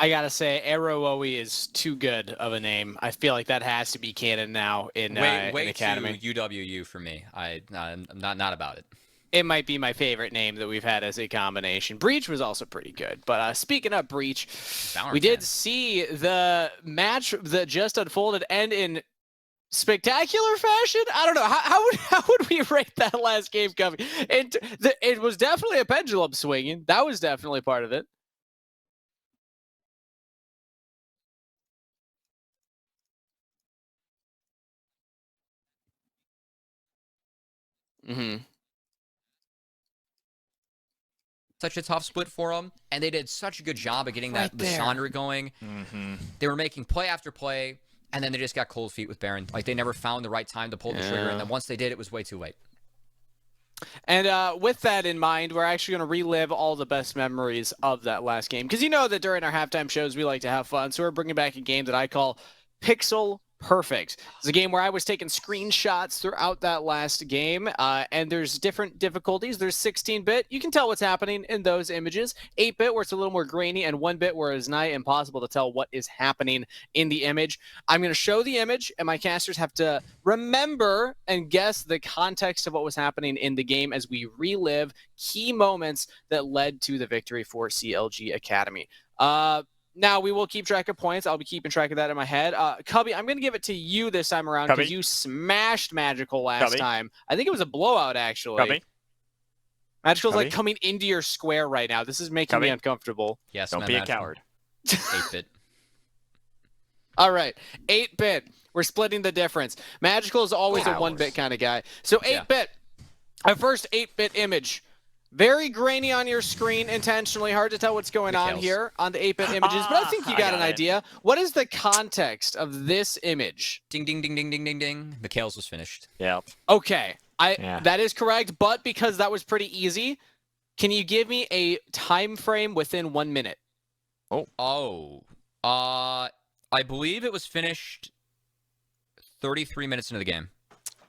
I gotta say, Aerooi is too good of a name. I feel like that has to be canon now in way Academy. too UWU for me. I'm not about it. It might be my favorite name that we've had as a combination. Breach was also pretty good. But speaking of Breach, we did see the match that just unfolded end in spectacular fashion. I don't know. How would we rate that last game, Covey? It was definitely a pendulum swinging. That was definitely part of it. Mm-hmm. Such a tough split for them, and they did such a good job of getting the Sandra going. Mm-hmm. They were making play after play, and then they just got cold feet with Baron. Like, they never found the right time to pull the trigger, and then once they did, it was way too late. And with that in mind, we're actually going to relive all the best memories of that last game. Because you know that during our halftime shows, we like to have fun. So we're bringing back a game that I call Pixel Perfect. It's a game where I was taking screenshots throughout that last game, and there's different difficulties. There's 16-bit. You can tell what's happening in those images. 8-bit, where it's a little more grainy, and 1-bit, where it's nigh impossible to tell what is happening in the image. I'm going to show the image, and my casters have to remember and guess the context of what was happening in the game as we relive key moments that led to the victory for CLG Academy. Now, we will keep track of points. I'll be keeping track of that in my head. Cubby, I'm going to give it to you this time around because you smashed Magical last time. I think it was a blowout, actually. Cubby? Magical's like coming into your square right now. This is making me uncomfortable. Yes, don't be a coward. 8-bit. All right, 8-bit. We're splitting the difference. Magical is always a 1-bit kind of guy. So 8-bit, our first 8-bit image. Very grainy on your screen, intentionally. Hard to tell what's going on here on the 8-bit images, but I think you got an idea. What is the context of this image? Ding, ding, ding, ding, ding, ding, ding. Mikhail's was finished. Yep. Okay, that is correct, but because that was pretty easy, can you give me a time frame within 1 minute? I believe it was finished 33 minutes into the game.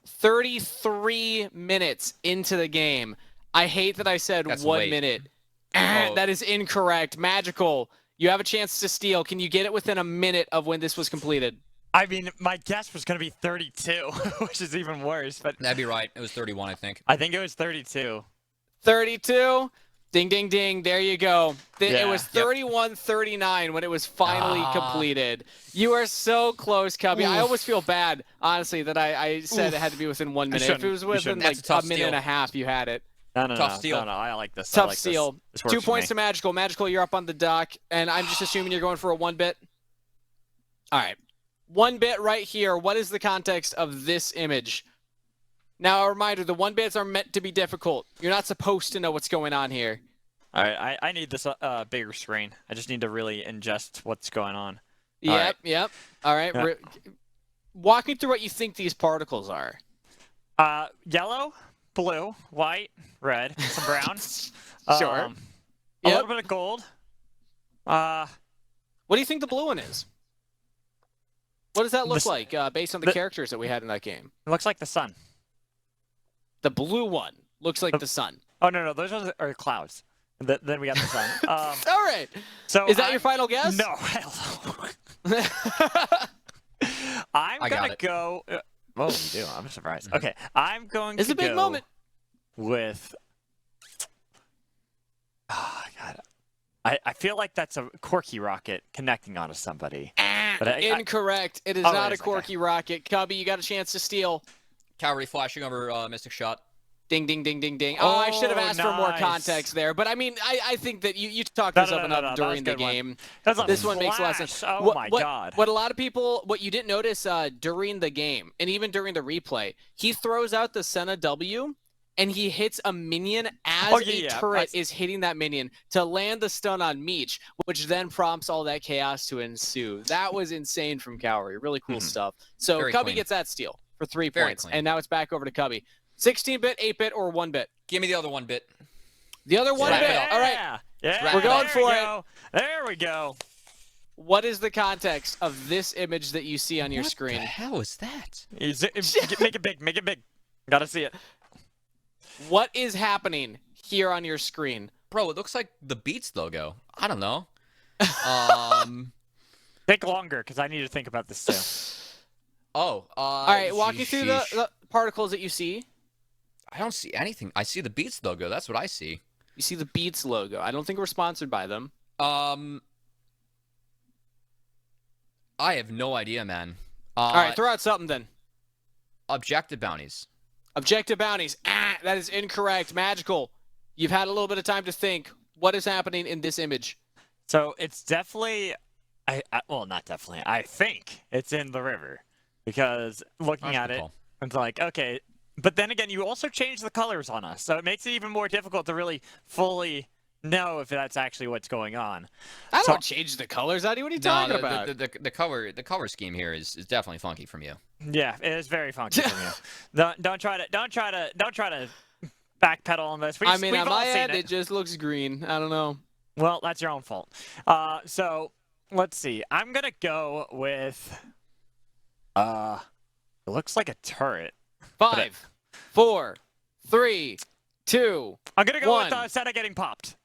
33 minutes into the game. I hate that I said 1 minute. That is incorrect. Magical, you have a chance to steal. Can you get it within a minute of when this was completed? I mean, my guess was going to be 32, which is even worse. But that'd be right. It was 31, I think. I think it was 32. 32? Ding, ding, ding. There you go. It was 31-39 when it was finally completed. You are so close, Cubby. I almost feel bad, honestly, that I said it had to be within 1 minute. If it was within like a minute and a half, you had it. Tough steal. No, I like this. Tough steal. 2 points to Magical. Magical, you're up on the dock, and I'm just assuming you're going for a 1-bit. All right. 1-bit right here. What is the context of this image? Now, a reminder, the 1-bits are meant to be difficult. You're not supposed to know what's going on here. All right, I need this bigger screen. I just need to really ingest what's going on. Yep. All right. Walk me through what you think these particles are. Yellow, blue, white, red, some brown. Sure. A little bit of gold. What do you think the blue one is? What does that look like based on the characters that we had in that game? It looks like the sun. The blue one looks like the sun. Oh, no. Those ones are clouds. Then we got the sun. All right. So is that your final guess? No. Hell no. I'm going to go... Oh, you do? I'm surprised. Okay. I'm going to go... It's a big moment. With... Oh, God. I feel like that's a Corky rocket connecting onto somebody. But incorrect. It is not a Corky rocket. Cubby, you got a chance to steal. Cavalry flashing over Mystic Shot. Ding, ding, ding, ding, ding. Oh, I should have asked for more context there. But, I mean, I think that you talked this up and up during the game. This one makes a lot of sense. Oh, my God. What a lot of people, what you didn't notice during the game, and even during the replay, he throws out the Senna W, and he hits a minion as a turret is hitting that minion to land the stun on Meech, which then prompts all that chaos to ensue. That was insane from Cowrie. Really cool stuff. So Cubby gets that steal for 3 points. And now it's back over to Cubby. 16-bit, 8-bit, or 1-bit? Give me the other 1-bit. The other 1-bit. All right. Yeah. We're going for it. There we go. What is the context of this image that you see on your screen? What the hell is that? Make it big. Make it big. Gotta see it. What is happening here on your screen? Bro, it looks like the Beats logo. I don't know. Think longer, because I need to think about this too. All right, walk me through the particles that you see. I don't see anything. I see the Beats logo. That's what I see. You see the Beats logo. I don't think we're sponsored by them. I have no idea, man. All right, throw out something then. Objective bounties. Objective bounties. That is incorrect. Magical. You've had a little bit of time to think. What is happening in this image? So it's definitely, well, not definitely. I think it's in the river, because looking at it, it's like, okay. But then again, you also change the colors on us, so it makes it even more difficult to really fully know if that's actually what's going on. I don't change the colors, Eddie. What are you talking about? The color scheme here is definitely funky from you. Yeah, it is very funky from you. Don't try to backpedal on this. I mean, on my end, it just looks green. I don't know. Well, that's your own fault. So let's see. I'm gonna go with it looks like a turret. 5, 4, 3, 2. I'm gonna go 1. with Senna getting popped.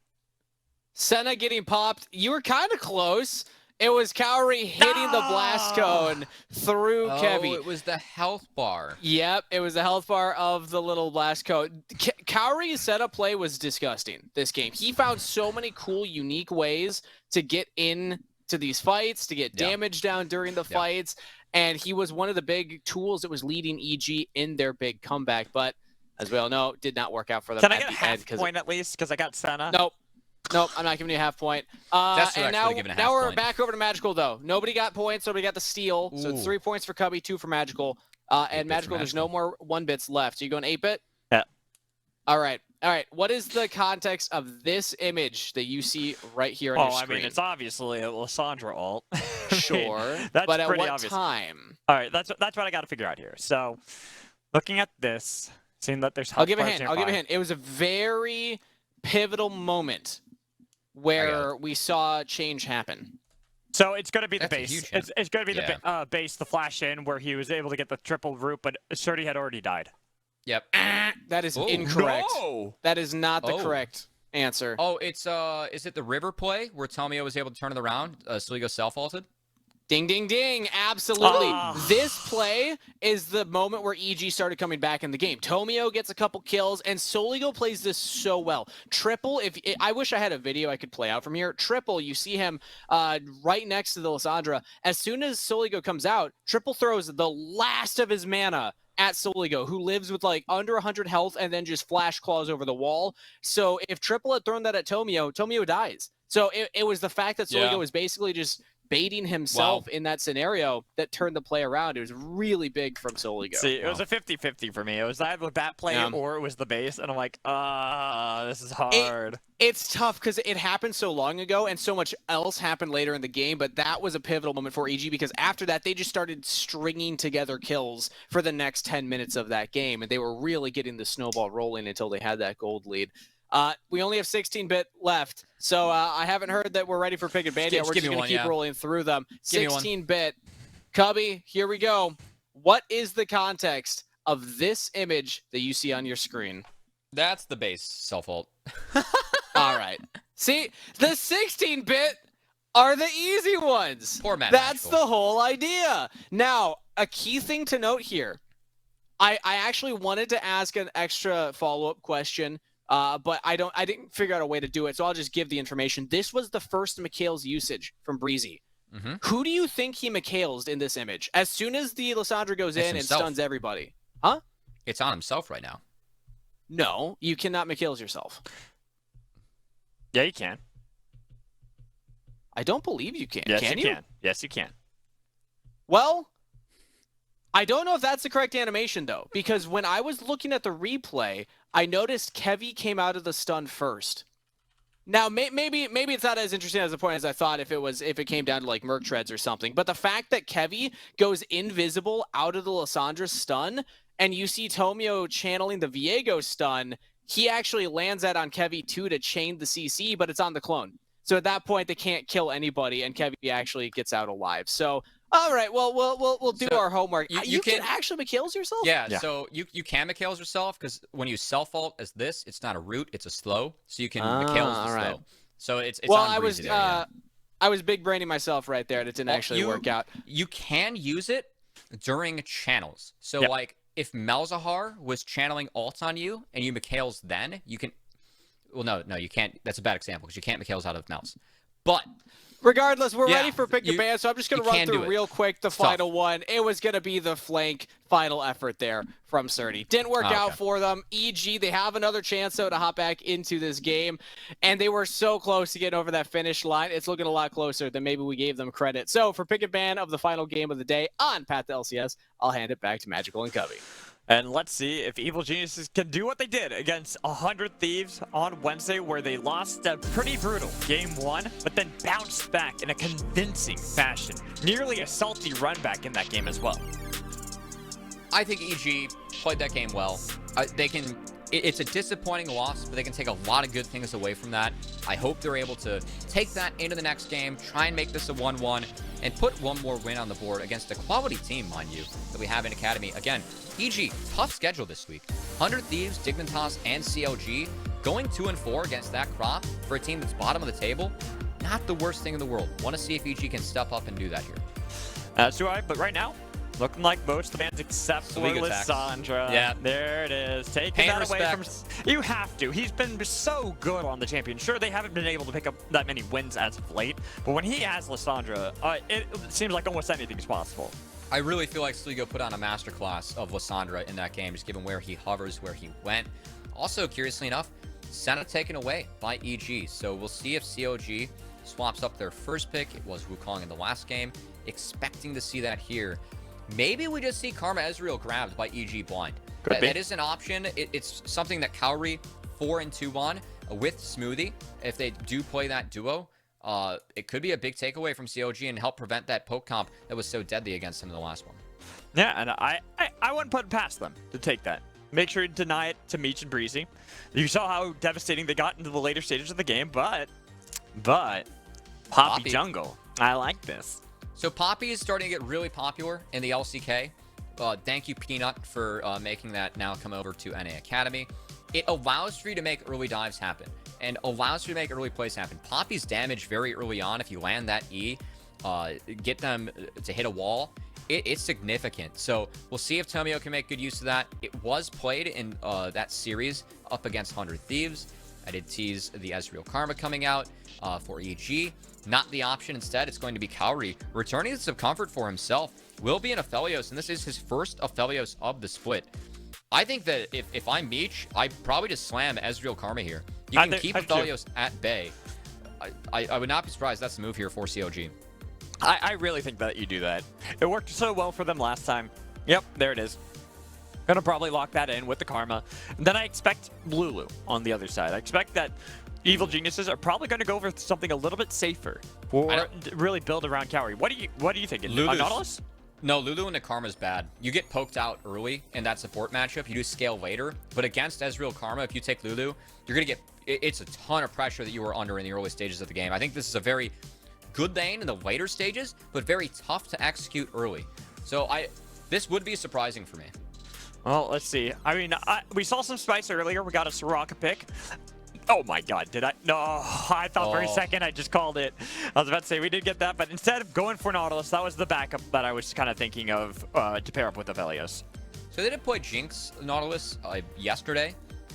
Senna getting popped. You were kind of close. It was Cowrie hitting the blast cone through Kevy. Oh, it was the health bar. Yep, it was the health bar of the little blast cone. Cowrie's setup play was disgusting this game. He found so many cool, unique ways to get into these fights, to get damage down during the fights, and he was one of the big tools that was leading EG in their big comeback. But as we all know, did not work out for them. Can I get a half point at least? Because I got Senna. Nope, I'm not giving you a half point. And now we're back over to Magical, though. Nobody got points, nobody got the steal. Ooh. So it's 3 points for Cubby, 2 for Magical. And Magical, there's no more 1-bits left. So you going 8-bit? Yeah. All right. What is the context of this image that you see right here on your screen? I mean, it's obviously a Lysandra ult. Sure. That's but at what obvious. Time? All right, that's what I got to figure out here. So looking at this, seeing that there's I'll give a hint. It was a very pivotal moment where we saw change happen. So it's going to be the base. It's going to be the base, the flash in, where he was able to get the triple root, but Surdy had already died. Yep. That is incorrect. No! That is not the correct answer. Oh, it's is it the river play where Tomio was able to turn it around? Soligo self-ulted? Ding, ding, ding. Absolutely. This play is the moment where EG started coming back in the game. Tomio gets a couple kills, and Soligo plays this so well. Triple, I wish I had a video I could play out from here. Triple, you see him right next to the Lysandra. As soon as Soligo comes out, Triple throws the last of his mana at Soligo, who lives with like under 100 health and then just flash claws over the wall. So if Triple had thrown that at Tomio, Tomio dies. So it was the fact that Soligo was basically just baiting himself in that scenario that turned the play around. It was really big from Soligo. See, it was a 50-50 for me. It was either that play or it was the base, and I'm like, this is hard. It's tough because it happened so long ago, and so much else happened later in the game, but that was a pivotal moment for EG because after that, they just started stringing together kills for the next 10 minutes of that game, and they were really getting the snowball rolling until they had that gold lead. We only have 16-bit left, so I haven't heard that we're ready for Pick and Ban yet. We're just going to keep rolling through them. 16-bit. Cubby, here we go. What is the context of this image that you see on your screen? That's the base self-ult. All right. See, the 16-bit are the easy ones. Poor Matt. That's the whole idea. Now, a key thing to note here. I actually wanted to ask an extra follow-up question. But I didn't figure out a way to do it, so I'll just give the information. This was the first Mikhail's usage from Breezy. Mm-hmm. Who do you think he Mikhail's in this image? As soon as the Lysandra goes in and stuns everybody. Huh? It's on himself right now. No, you cannot Mikhail's yourself. Yeah, you can. I don't believe you can. Yes, can you can. Yes, you can. Well, I don't know if that's the correct animation, though, because when I was looking at the replay, I noticed Kevy came out of the stun first. Now, maybe it's not as interesting as a point as I thought if it came down to like Merc Treads or something. But the fact that Kevy goes invisible out of the Lysandra stun, and you see Tomio channeling the Viego stun, he actually lands that on Kevy too to chain the CC, but it's on the clone. So at that point, they can't kill anybody, and Kevy actually gets out alive. So. All right, well, we'll do our homework. You can actually McHale's yourself? Yeah, so you can McHale's yourself, because when you self-ult as this, it's not a root, it's a slow. So you can McHale's the slow. So it's well, on Breezy there, I was big braining myself right there, and it didn't actually work out. You can use it during channels. So, like, if Malzahar was channeling ult on you, and you Mikhail's then, you can... Well, no, you can't. That's a bad example, because you can't Mikhail's out of Mel's. But... Regardless, we're ready for pick a ban, so I'm just going to run through real quick the final one. It was going to be the flank final effort there from Surdy. Didn't work out for them. EG, they have another chance, though, to hop back into this game, and they were so close to getting over that finish line. It's looking a lot closer than maybe we gave them credit. So for pick a ban of the final game of the day on Path to LCS, I'll hand it back to Magical and Cubby. And let's see if Evil Geniuses can do what they did against 100 Thieves on Wednesday, where they lost a pretty brutal game 1, but then bounced back in a convincing fashion. Nearly a salty run back in that game as well. I think EG played that game well. It's a disappointing loss, but they can take a lot of good things away from that. I hope they're able to take that into the next game, try and make this a 1-1, and put one more win on the board against a quality team, mind you, that we have in Academy. Again, EG, tough schedule this week. 100 Thieves, Dignitas, and CLG. Going 2-4 against that crop for a team that's bottom of the table, not the worst thing in the world. Want to see if EG can step up and do that here. As do I, but right now, looking like most of the fans except for Lissandra. Yeah. There it is. Taking that away from... You have to. He's been so good on the champion. Sure, they haven't been able to pick up that many wins as of late, but when he has Lissandra, it seems like almost anything's possible. I really feel like Sligo put on a masterclass of Lissandra in that game, just given where he hovers, where he went. Also, curiously enough, Senna taken away by EG, so we'll see if CLG swaps up their first pick. It was Wukong in the last game. Expecting to see that here. Maybe we just see Karma Ezreal grabbed by EG blind. That is an option. It's something that Cowrie 4-2 on with Smoothie. If they do play that duo, it could be a big takeaway from CLG and help prevent that poke comp that was so deadly against him in the last one. Yeah, and I wouldn't put it past them to take that. Make sure you deny it to Meech and Breezy. You saw how devastating they got into the later stages of the game, but Poppy Jungle. I like this. So Poppy is starting to get really popular in the LCK. Thank you, Peanut, for making that now come over to NA Academy. It allows for you to make early dives happen and allows you to make early plays happen. Poppy's damage very early on, if you land that E, get them to hit a wall, it's significant. So we'll see if Tomio can make good use of that. It was played in that series up against 100 Thieves. I did tease the Ezreal Karma coming out for EG. Not the option. Instead, it's going to be Cowrie returning to some comfort for himself. Will be an Aphelios, and this is his first Aphelios of the split. I think that if I'm Meech, I probably just slam Ezreal Karma here. You can keep Aphelios at bay. I would not be surprised that's the move here for CLG. I really think that you do that. It worked so well for them last time. Yep, there it is. Gonna probably lock that in with the Karma. And then I expect Lulu on the other side. I expect that Evil Geniuses are probably going to go for something a little bit safer or really build around Cowrie. What do you think? Nautilus? No, Lulu into Karma is bad. You get poked out early in that support matchup. You do scale later. But against Ezreal Karma, if you take Lulu, you're going to get... It's a ton of pressure that you were under in the early stages of the game. I think this is a very good lane in the later stages, but very tough to execute early. So this would be surprising for me. Well, let's see. I mean, we saw some spice earlier. We got a Soraka pick. Oh my god, did I? No, I thought for a second I just called it. I was about to say we did get that, but instead of going for Nautilus, that was the backup that I was kind of thinking of to pair up with Aphelios. So they did play Jinx Nautilus yesterday.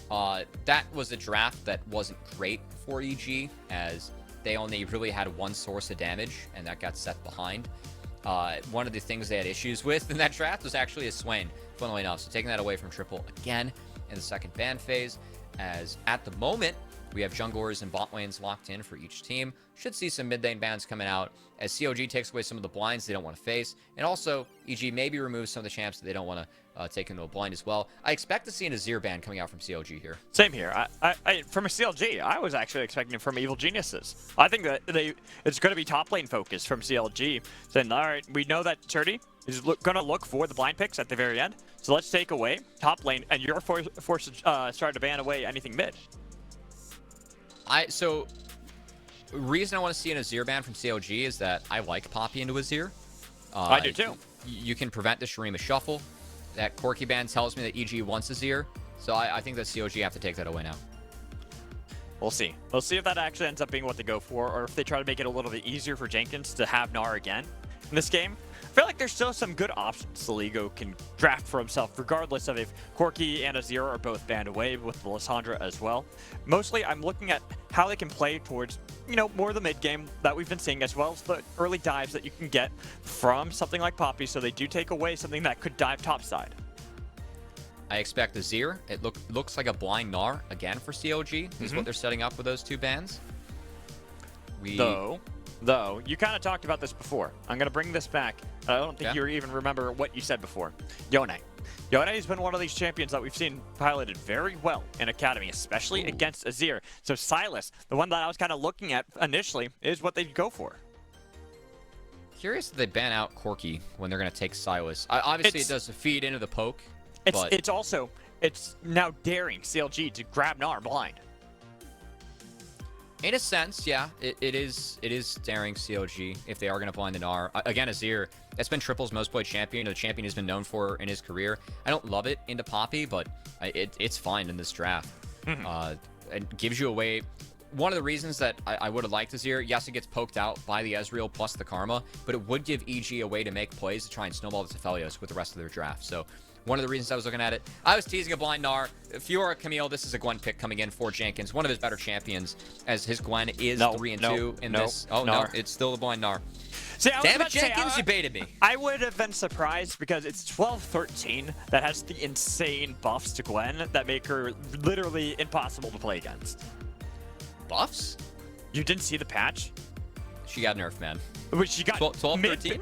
That was a draft that wasn't great for EG, as they only really had one source of damage, and that got set behind. One of the things they had issues with in that draft was actually a Swain, funnily enough. So taking that away from Triple again in the second ban phase. As at the moment, we have junglers and bot lanes locked in for each team. Should see some mid lane bans coming out as CLG takes away some of the blinds they don't want to face. And also, EG maybe removes some of the champs that they don't want to take into a blind as well. I expect to see an Azir ban coming out from CLG here. Same here. From a CLG, I was actually expecting it from Evil Geniuses. I think that it's going to be top lane focused from CLG. Saying, all right, we know that Turdy is going to look for the blind picks at the very end. So let's take away top lane, and you're forced to start to ban away anything mid. So, reason I want to see an Azir ban from CLG is that I like Poppy into Azir. I do too. You can prevent the Shurima shuffle. That Corki ban tells me that EG wants Azir. So I think that CLG have to take that away now. We'll see. We'll see if that actually ends up being what they go for, or if they try to make it a little bit easier for Jenkins to have Gnar again in this game. I feel like there's still some good options Saligo can draft for himself, regardless of if Corki and Azir are both banned away with Lissandra as well. Mostly, I'm looking at how they can play towards, you know, more of the mid game that we've been seeing, as well as the early dives that you can get from something like Poppy, so they do take away something that could dive topside. I expect Azir. It looks like a blind Gnar again for CLG is what they're setting up with those two bans. Though, you kind of talked about this before. I'm going to bring this back. I don't think you even remember what you said before. Yone. Yone has been one of these champions that we've seen piloted very well in Academy, especially against Azir. So Silas, the one that I was kind of looking at initially, is what they'd go for. Curious if they ban out Corki when they're going to take Silas. Obviously, it does feed into the poke. It's now daring CLG to grab Gnar blind. In a sense, yeah, it is daring CLG if they are going to blind the Gnar. Again, Azir, that's been Triple's most played champion, the champion he's been known for in his career. I don't love it into Poppy, but it's fine in this draft. It gives you a way. One of the reasons that I would have liked Azir, yes, it gets poked out by the Ezreal plus the Karma, but it would give EG a way to make plays to try and snowball the Cephalios with the rest of their draft. So one of the reasons I was looking at it, I was teasing a blind Gnar. Fiora Camille, this is a Gwen pick coming in for Jenkins, one of his better champions, as his Gwen is 3-2 in this. Oh, no, it's still a blind Gnar. See, Damn it, Jenkins, you baited me. I would have been surprised because it's 12-13 that has the insane buffs to Gwen that make her literally impossible to play against. Buffs? You didn't see the patch? She got nerfed, man. She got 12-13?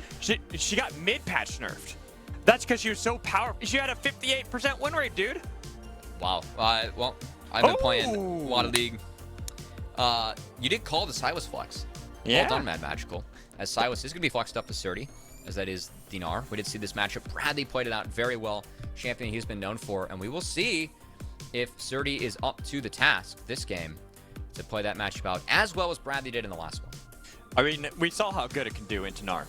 She got mid-patch nerfed. That's because she was so powerful. She had a 58% win rate, dude. Wow. Well, I've been playing a lot of League. You did call the Silas flex. Yeah. Well done, Mad Magical. As Silas is going to be flexed up to 30, as that is Dinar. We did see this matchup. Bradley played it out very well. Champion he's been known for. And we will see if Surdy is up to the task this game to play that matchup out as well as Bradley did in the last one. I mean, we saw how good it can do into Gnar.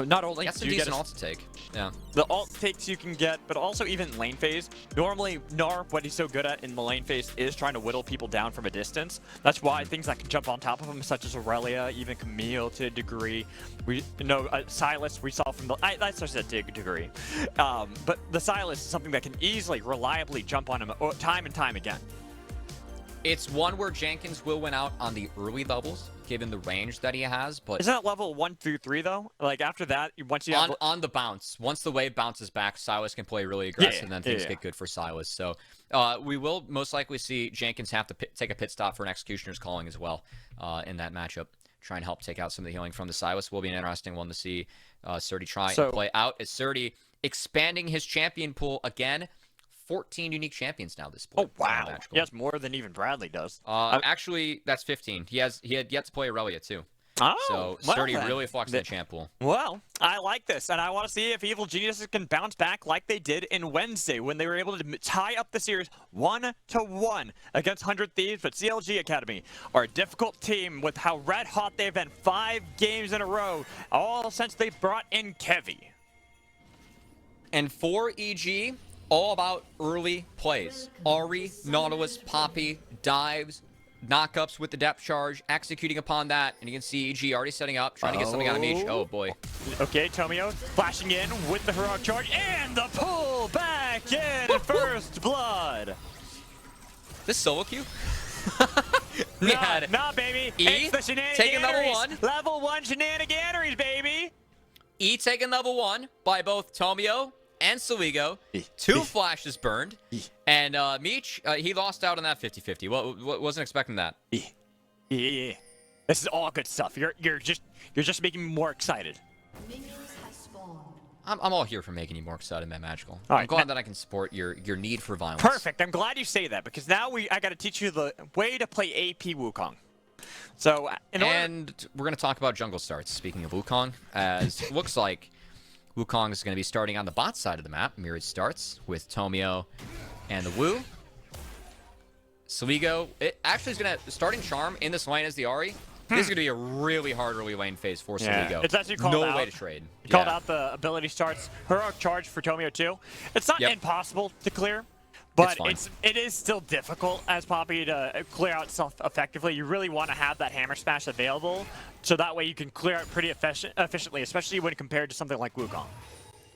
Not only that's a do you decent get ult to take. Yeah. The ult takes you can get, but also even lane phase. Normally, Gnar, what he's so good at in the lane phase is trying to whittle people down from a distance. That's why things that can jump on top of him, such as Aurelia, even Camille to a degree. Silas we saw from the. That's just a degree. But the Silas is something that can easily, reliably jump on him time and time again. It's one where Jenkins will win out on the early levels, given the range that he has. But isn't that level 1 through 3 though? Like after that, once you have on the bounce, once the wave bounces back, Silas can play really aggressive, and then things get good for Silas. So we will most likely see Jenkins have to take a pit stop for an Executioner's Calling as well in that matchup. Try and help take out some of the healing from the Silas. Will be an interesting one to see Surdy try and play out. As Surdy expanding his champion pool again. 14 unique champions now this point. Oh, wow. He has more than even Bradley does. Actually, that's 15. He had yet to play Aurelia, too. Oh, so Sturdy really flexed the champ pool. Well, I like this, and I want to see if Evil Geniuses can bounce back like they did in Wednesday when they were able to tie up the series 1-1 against 100 Thieves. But CLG Academy are a difficult team with how red hot they've been 5 games in a row, all since they brought in Kevy. And for EG, all about early plays. Ari, Nautilus, Poppy, dives, knockups with the depth charge, executing upon that. And you can see EG already setting up, trying to get something out of Meech. Oh, boy. Okay, Tomio flashing in with the heroic charge and the pull back in first blood. This solo queue? Nah, baby. E it's the shenaniganeries. Taking level 1. Level 1 shenaniganeries, baby. E taking level 1 by both Tomio and Saligo. 2 flashes burned. And Meech, he lost out on that 50-50. Wasn't expecting that. Yeah. This is all good stuff. You're just making me more excited. I'm all here for making you more excited, man, Magical. All I'm right, glad that I can support your need for violence. Perfect. I'm glad you say that because now I got to teach you the way to play AP Wukong. So, and we're going to talk about jungle starts, speaking of Wukong, as it looks like Wukong is going to be starting on the bot side of the map. Mirrored starts with Tomio and the Wu. Saligo, it actually is going to, starting Charm in this lane as the Ahri. This is going to be a really hard early lane phase for Saligo. It's actually called out. No way to trade. Called out the ability starts. Heroic charge for Tomio too. It's not impossible to clear, But it is still difficult as Poppy to clear out stuff effectively. You really want to have that hammer smash available, so that way you can clear out pretty efficiently, especially when compared to something like Wukong.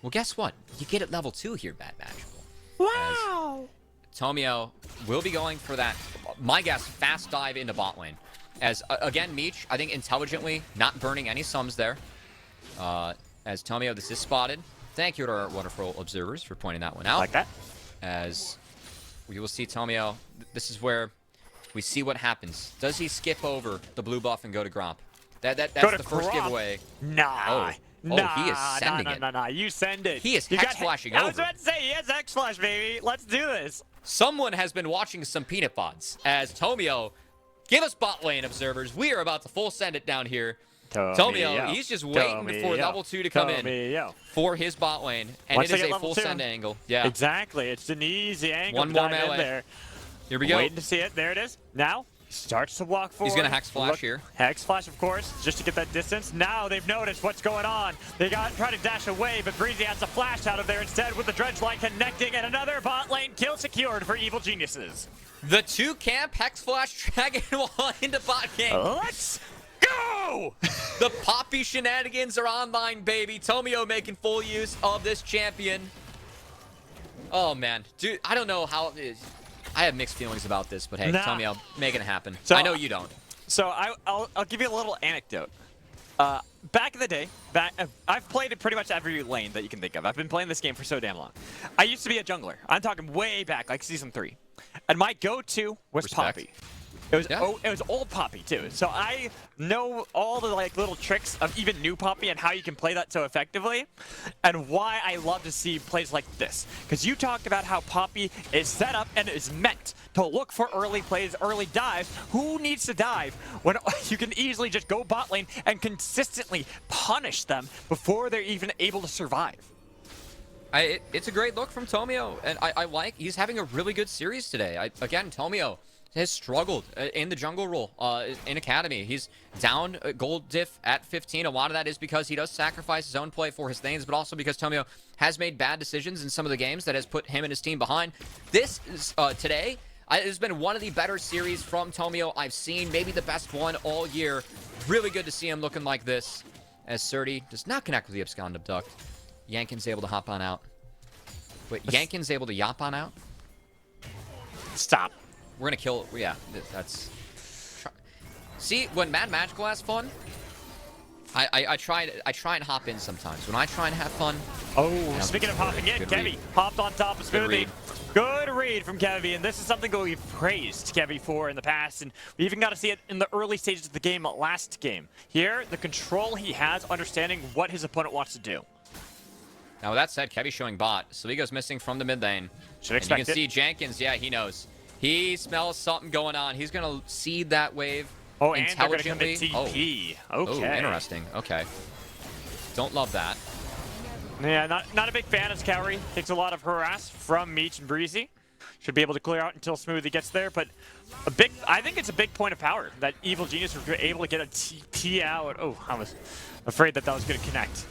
Well, guess what? You get it level 2 here, Bad Magical. Wow! As Tomio will be going for that, my guess, fast dive into bot lane. As, again, Meech, I think intelligently not burning any sums there. As Tomio, this is spotted. Thank you to our wonderful observers for pointing that one out. Like that. As we will see Tomio, this is where we see what happens. Does he skip over the blue buff and go to Gromp? That's the first giveaway. Nah. He is sending it. Nah. You send it. He is Hex flashing over. I was about to say, he has Hex Flash, baby. Let's do this. Someone has been watching some peanut pods. As Tomio, give us bot lane observers. We are about to full send it down here. Tomio, he's just waiting for level 2 to come in for his bot lane. And it is a full send angle. Yeah. Exactly. It's an easy angle. One more melee. There. Here we go. Waiting to see it. There it is. Now, starts to walk forward. He's going to Hex Flash here. Hex Flash, of course, just to get that distance. Now they've noticed what's going on. They try to dash away, but Breezy has a flash out of there instead with the Dredge Line connecting, and another bot lane kill secured for Evil Geniuses. The 2 camp Hex Flash Dragon Wall into bot game. Let's go! The Poppy shenanigans are online, baby. Tomio making full use of this champion. Oh, man. Dude, I don't know how... I have mixed feelings about this, but hey, Tomio, making it happen. So, I know you don't. So I'll give you a little anecdote. Back in the day, I've played it pretty much every lane that you can think of. I've been playing this game for so damn long. I used to be a jungler. I'm talking way back, like Season 3. And my go-to was Poppy. It was old Poppy too, so I know all the little tricks of even new Poppy and how you can play that so effectively, and why I love to see plays like this. Because you talked about how Poppy is set up and is meant to look for early plays, early dives. Who needs to dive when you can easily just go bot lane and consistently punish them before they're even able to survive? It's a great look from Tomio, and I like he's having a really good series today. Again, Tomio has struggled in the jungle role in Academy. He's down gold diff at 15. A lot of that is because he does sacrifice his own play for his things, but also because Tomio has made bad decisions in some of the games that has put him and his team behind. This is, today has been one of the better series from Tomio I've seen, maybe the best one all year. Really good to see him looking like this, as Surdy does not connect with the Abscond Abduct. Yankin's able to hop on out. Wait, Yankin's able to yop on out? Stop. We're gonna kill. Yeah, that's. See, when Mad Magical has fun, I try and hop in sometimes. When I try and have fun. Oh, speaking of hopping in, Kevy hopped on top of Smoothie. Good read from Kevy, and this is something that we've praised Kevy for in the past, and we even got to see it in the early stages of the game last game. Here, the control he has, understanding what his opponent wants to do. Now, with that said, Kevy's showing bot. Sligo's missing from the mid lane. Should expect you can see Jenkins, yeah, he knows. He smells something going on. He's going to seed that wave intelligently. And they're going to commit TP. Okay. Oh, interesting. Okay. Don't love that. Yeah, not a big fan of Cowrie. Takes a lot of harass from Meech and Breezy. Should be able to clear out until Smoothie gets there, but I think it's a big point of power that Evil Genius were able to get a TP out. Oh, I was afraid that was going to connect.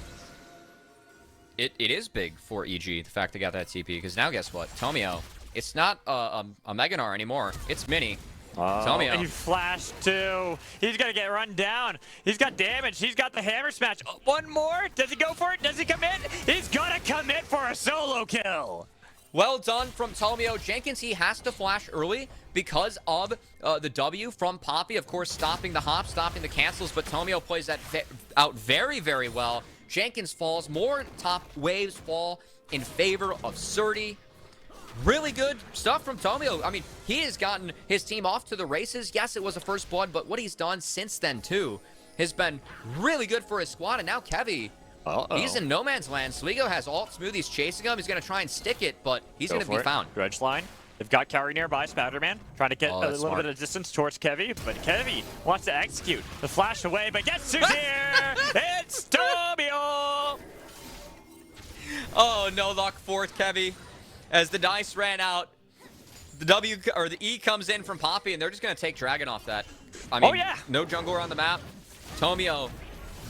It is big for EG, the fact they got that TP, because now guess what? Tomio, it's not a Meganar anymore. It's Mini. Tomio. He flashed too. He's going to get run down. He's got damage. He's got the hammer smash. Oh, one more. Does he go for it? Does he commit? He's going to commit for a solo kill. Well done from Tomio. Jenkins, he has to flash early because of the W from Poppy. Of course, stopping the hop, stopping the cancels, but Tomio plays that out very, very well. Jenkins falls. More top waves fall in favor of Surdy. Really good stuff from Tomio. I mean, he has gotten his team off to the races. Yes, it was a first blood, but what he's done since then, too, has been really good for his squad. And now Kevy, he's in no man's land. Sligo has ult. Smoothie's chasing him. He's going to try and stick it, but he's going to be found. Dredge line. They've got Cowrie nearby, Spider-Man, trying to get a little bit of distance towards Kevy, but Kevy wants to execute the flash away, but guess who's here? It's Tomio! Oh, no luck for Kevy. As the dice ran out, the W or the E comes in from Poppy, and they're just going to take Dragon off that. I mean, no jungler on the map. Tomio,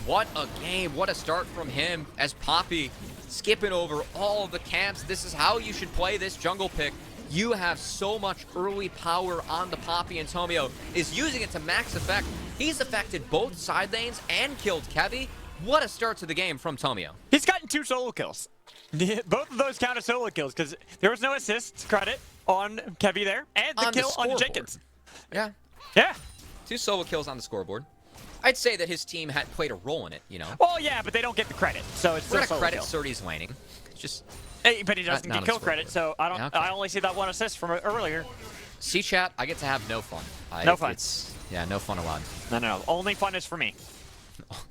what a game. What a start from him as Poppy skipping over all of the camps. This is how you should play this jungle pick. You have so much early power on the Poppy, and Tomio is using it to max effect. He's affected both side lanes and killed Kevy. What a start to the game from Tomio. He's gotten 2 solo kills. Both of those count as solo kills because there was no assist credit on Kevy there, and the kill on Jenkins. Yeah. Yeah. 2 solo kills on the scoreboard. I'd say that his team had played a role in it, you know. Well, yeah, but they don't get the credit, so it's We're still gonna solo credit kill. Surdy's laning. It's just. Hey, but he doesn't get kill credit, so I don't. Yeah, okay. I only see that 1 assist from earlier. C-chat, I get to have no fun. No fun. Yeah, no fun allowed. No. Only fun is for me.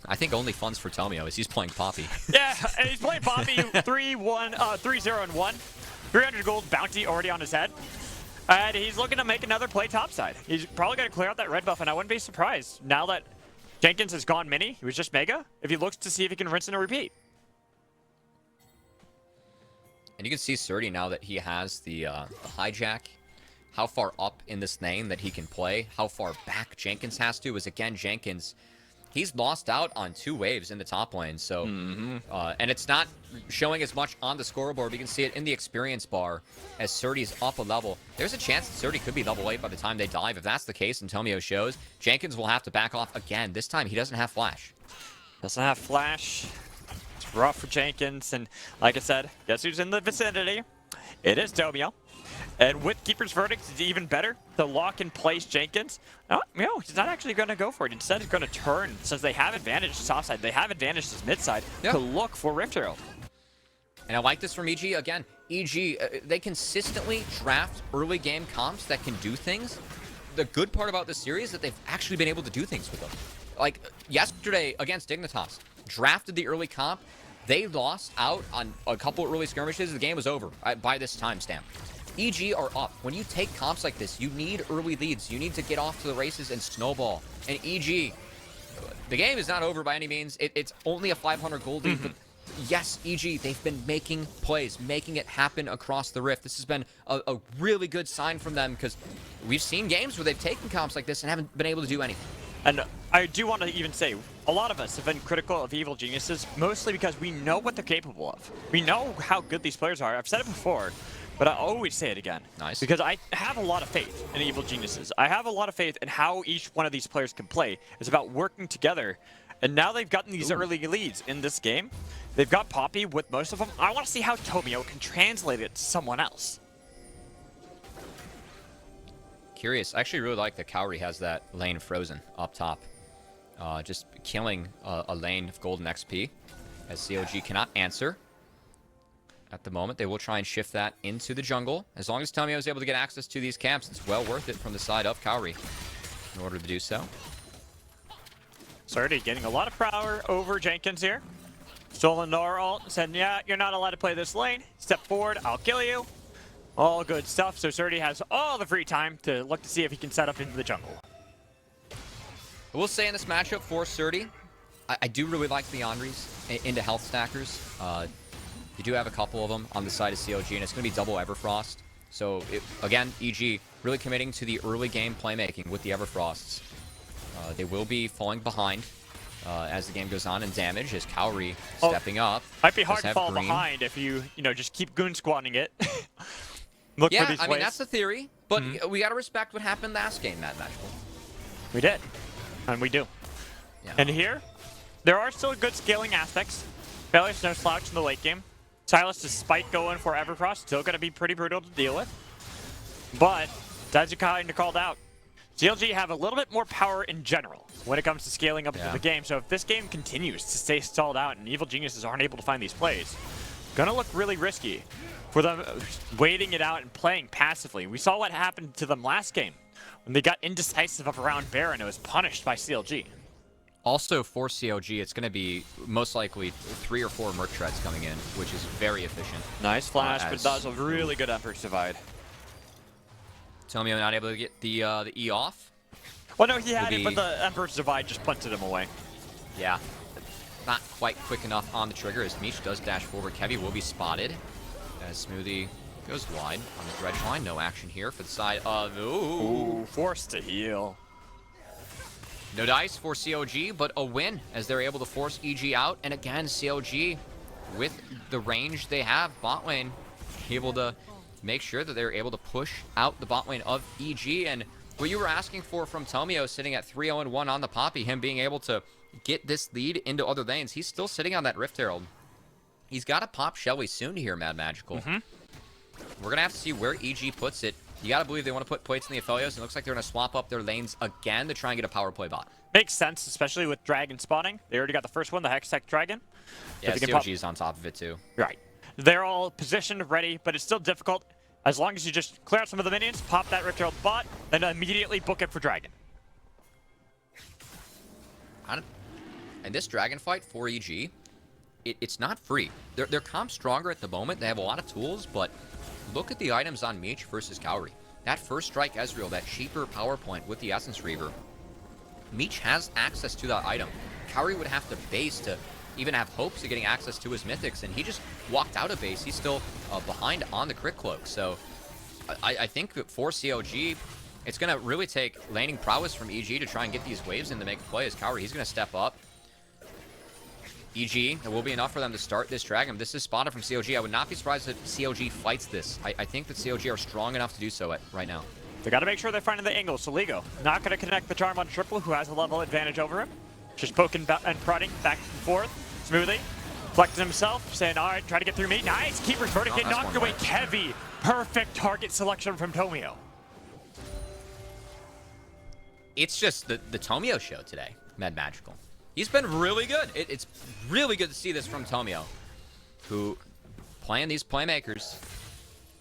I think only fun's for Tomio is he's playing Poppy. Yeah, and he's playing Poppy 3-0-1. 300 gold bounty already on his head. And he's looking to make another play topside. He's probably going to clear out that red buff, and I wouldn't be surprised. Now that Jenkins has gone mini, he was just mega, if he looks to see if he can rinse and repeat. And you can see Surdy now that he has the hijack, how far up in this lane that he can play, how far back Jenkins has to, is again Jenkins. He's lost out on 2 waves in the top lane, so and it's not showing as much on the scoreboard. You can see it in the experience bar as Surdy's up a level. There's a chance that Surdy could be level 8 by the time they dive. If that's the case and Tomio shows, Jenkins will have to back off again. This time he doesn't have flash. Doesn't have flash. It's rough for Jenkins, and like I said, guess who's in the vicinity? It is Tomio. And with Keeper's Verdict, it's even better to lock in place Jenkins. No, he's not actually going to go for it. Instead, he's going to turn, since they have advantage to top side, they have advantage to mid side, to look for Rift Herald. And I like this from EG. Again, EG, they consistently draft early game comps that can do things. The good part about this series is that they've actually been able to do things with them. Like yesterday against Dignitas, drafted the early comp. They lost out on a couple early skirmishes. The game was over by this timestamp. EG are up. When you take comps like this, you need early leads. You need to get off to the races and snowball. And EG, the game is not over by any means. It's only a 500 gold lead, but yes, EG, they've been making plays, making it happen across the Rift. This has been a really good sign from them because we've seen games where they've taken comps like this and haven't been able to do anything. And I do want to even say, a lot of us have been critical of Evil Geniuses, mostly because we know what they're capable of. We know how good these players are. I've said it before, but I always say it again. Nice. Because I have a lot of faith in Evil Geniuses. I have a lot of faith in how each one of these players can play. It's about working together. And now they've gotten these early leads in this game. They've got Poppy with most of them. I want to see how Tomio can translate it to someone else. Curious. I actually really like that Cowrie has that lane frozen up top. Just killing a lane of golden XP as CLG cannot answer. At the moment, they will try and shift that into the jungle. As long as Tomio is able to get access to these camps, it's well worth it from the side of Cowrie in order to do so. Surdy getting a lot of power over Jenkins here. Stolen Nora ult, said, yeah, you're not allowed to play this lane. Step forward, I'll kill you. All good stuff. So Surdy has all the free time to look to see if he can set up into the jungle. I will say in this matchup for Surdy, I do really like the Andres into health stackers. You do have a couple of them on the side of CLG, and it's going to be double Everfrost. So, again, EG really committing to the early game playmaking with the Everfrosts. They will be falling behind as the game goes on in damage, as Cowrie stepping up. Might be hard to fall behind if you just keep goon squatting it. Look for these I mean, that's the theory, but we got to respect what happened last game, Mad Magical. We did, and we do. Yeah. And here, there are still good scaling aspects. Failures no slouch in the late game. Silas, despite going for Everfrost, still going to be pretty brutal to deal with. But, as you kind of called out, CLG have a little bit more power in general when it comes to scaling up into the game. So if this game continues to stay stalled out and Evil Geniuses aren't able to find these plays, gonna look really risky for them waiting it out and playing passively. We saw what happened to them last game when they got indecisive up around Baron. It was punished by CLG. Also, for CLG, it's going to be most likely 3 or 4 Merc Treads coming in, which is very efficient. Nice flash, but that was a really good Emperor's Divide. Tomio not able to get the E off. Well, no, he had it, but the Emperor's Divide just punted him away. Yeah. Not quite quick enough on the trigger as Meech does dash forward. Kevy will be spotted as Smoothie goes wide on the dredge line. No action here for the side of... Ooh, forced to heal. No dice for CLG, but a win as they're able to force EG out. And again, CLG, with the range they have, bot lane, able to make sure that they're able to push out the bot lane of EG. And what you were asking for from Tomio sitting at 3-0-1 on the Poppy, him being able to get this lead into other lanes, he's still sitting on that Rift Herald. He's got to pop Shelly soon here, Mad Magical. We're going to have to see where EG puts it. You got to believe they want to put plates in the Aphelios. It looks like they're going to swap up their lanes again to try and get a power play bot. Makes sense, especially with Dragon spawning. They already got the first one, the Hextech Dragon. Yeah, CLG's on top of it too. Right. They're all positioned, ready, but it's still difficult. As long as you just clear out some of the minions, pop that Rift Herald bot, then immediately book it for Dragon. And this Dragon fight for EG, it's not free. Their comp's stronger at the moment. They have a lot of tools, but look at the items on Meech versus Cowrie. That first strike Ezreal, that cheaper power point with the Essence Reaver. Meech has access to that item. Cowrie would have to base to even have hopes of getting access to his mythics, and he just walked out of base. He's still behind on the crit cloak. So I think that for CLG, it's going to really take laning prowess from EG to try and get these waves in to make a play as Cowrie. He's going to step up. EG, there will be enough for them to start this Dragon. This is spotted from CLG. I would not be surprised if CLG fights this. I think that CLG are strong enough to do so right now. They got to make sure they're finding the angle. So Ligo not going to connect the charm on Triple, who has a level advantage over him. Just poking and prodding back and forth smoothly. Flexing himself, saying, all right, try to get through me. Nice! Keeper's verdict get knocked away. Heavy. Perfect target selection from Tomio. It's just the Tomio show today, Mad Magical. He's been really good. It's really good to see this from Tomio, who playing these playmakers,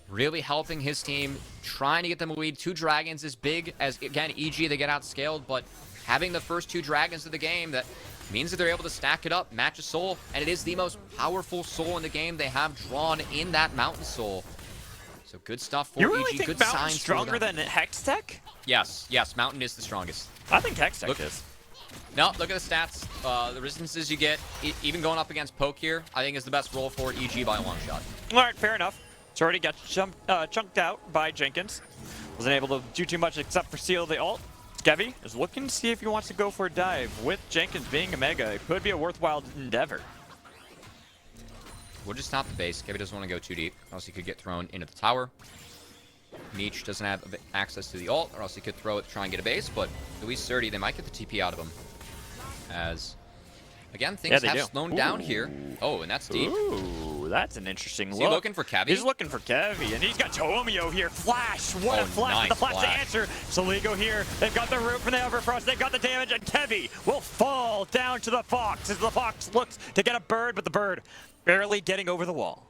really helping his team, trying to get them a lead. 2 dragons is big, as again, EG, they get outscaled, but having the first 2 dragons of the game, that means that they're able to stack it up, match a soul, and it is the most powerful soul in the game. They have drawn in that Mountain Soul. So good stuff for EG. You really think good Mountain's signs stronger than Hextech? Yes, Mountain is the strongest. I think Hextech is. No, look at the stats. The resistances you get, even going up against Poke here, I think is the best role for EG by a long shot. All right, fair enough. It's already got chunked out by Jenkins. Wasn't able to do too much except for seal the ult. Skevy is looking to see if he wants to go for a dive. With Jenkins being a mega, it could be a worthwhile endeavor. We'll just stop the base. Skevy doesn't want to go too deep, or else he could get thrown into the tower. Meech doesn't have access to the ult, or else he could throw it to try and get a base, but Luis 30, they might get the TP out of him. As, again, things have slowed down here. Oh, and that's deep. Ooh, that's an interesting look. Is he looking for Kevy? He's looking for Kevy, and he's got Tomio here. Flash! What a flash! Nice The flash to answer. Soligo here. They've got the root from the Everfrost. They've got the damage, and Kevy will fall down to the Fox as the Fox looks to get a bird, but the bird barely getting over the wall.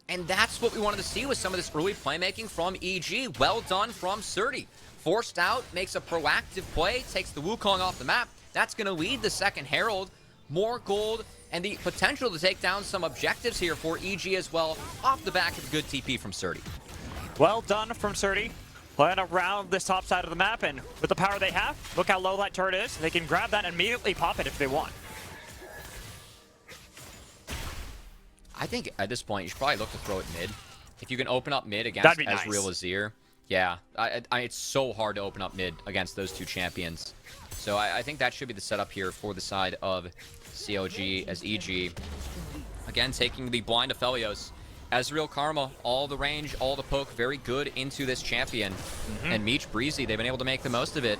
And that's what we wanted to see with some of this early playmaking from EG. Well done from Surdy. Forced out, makes a proactive play, takes the Wukong off the map. That's going to lead the second Herald. More gold and the potential to take down some objectives here for EG as well, off the back of good TP from Surdy. Well done from Surdy. Playing around this top side of the map, and with the power they have, look how low that turret is. They can grab that and immediately pop it if they want. I think at this point, you should probably look to throw it mid. If you can open up mid against Ezreal Azir. Yeah, it's so hard to open up mid against those 2 champions. So I think that should be the setup here for the side of CLG as EG. Again, taking the blind Aphelios. Ezreal Karma, all the range, all the poke, very good into this champion. And Meech Breezy, they've been able to make the most of it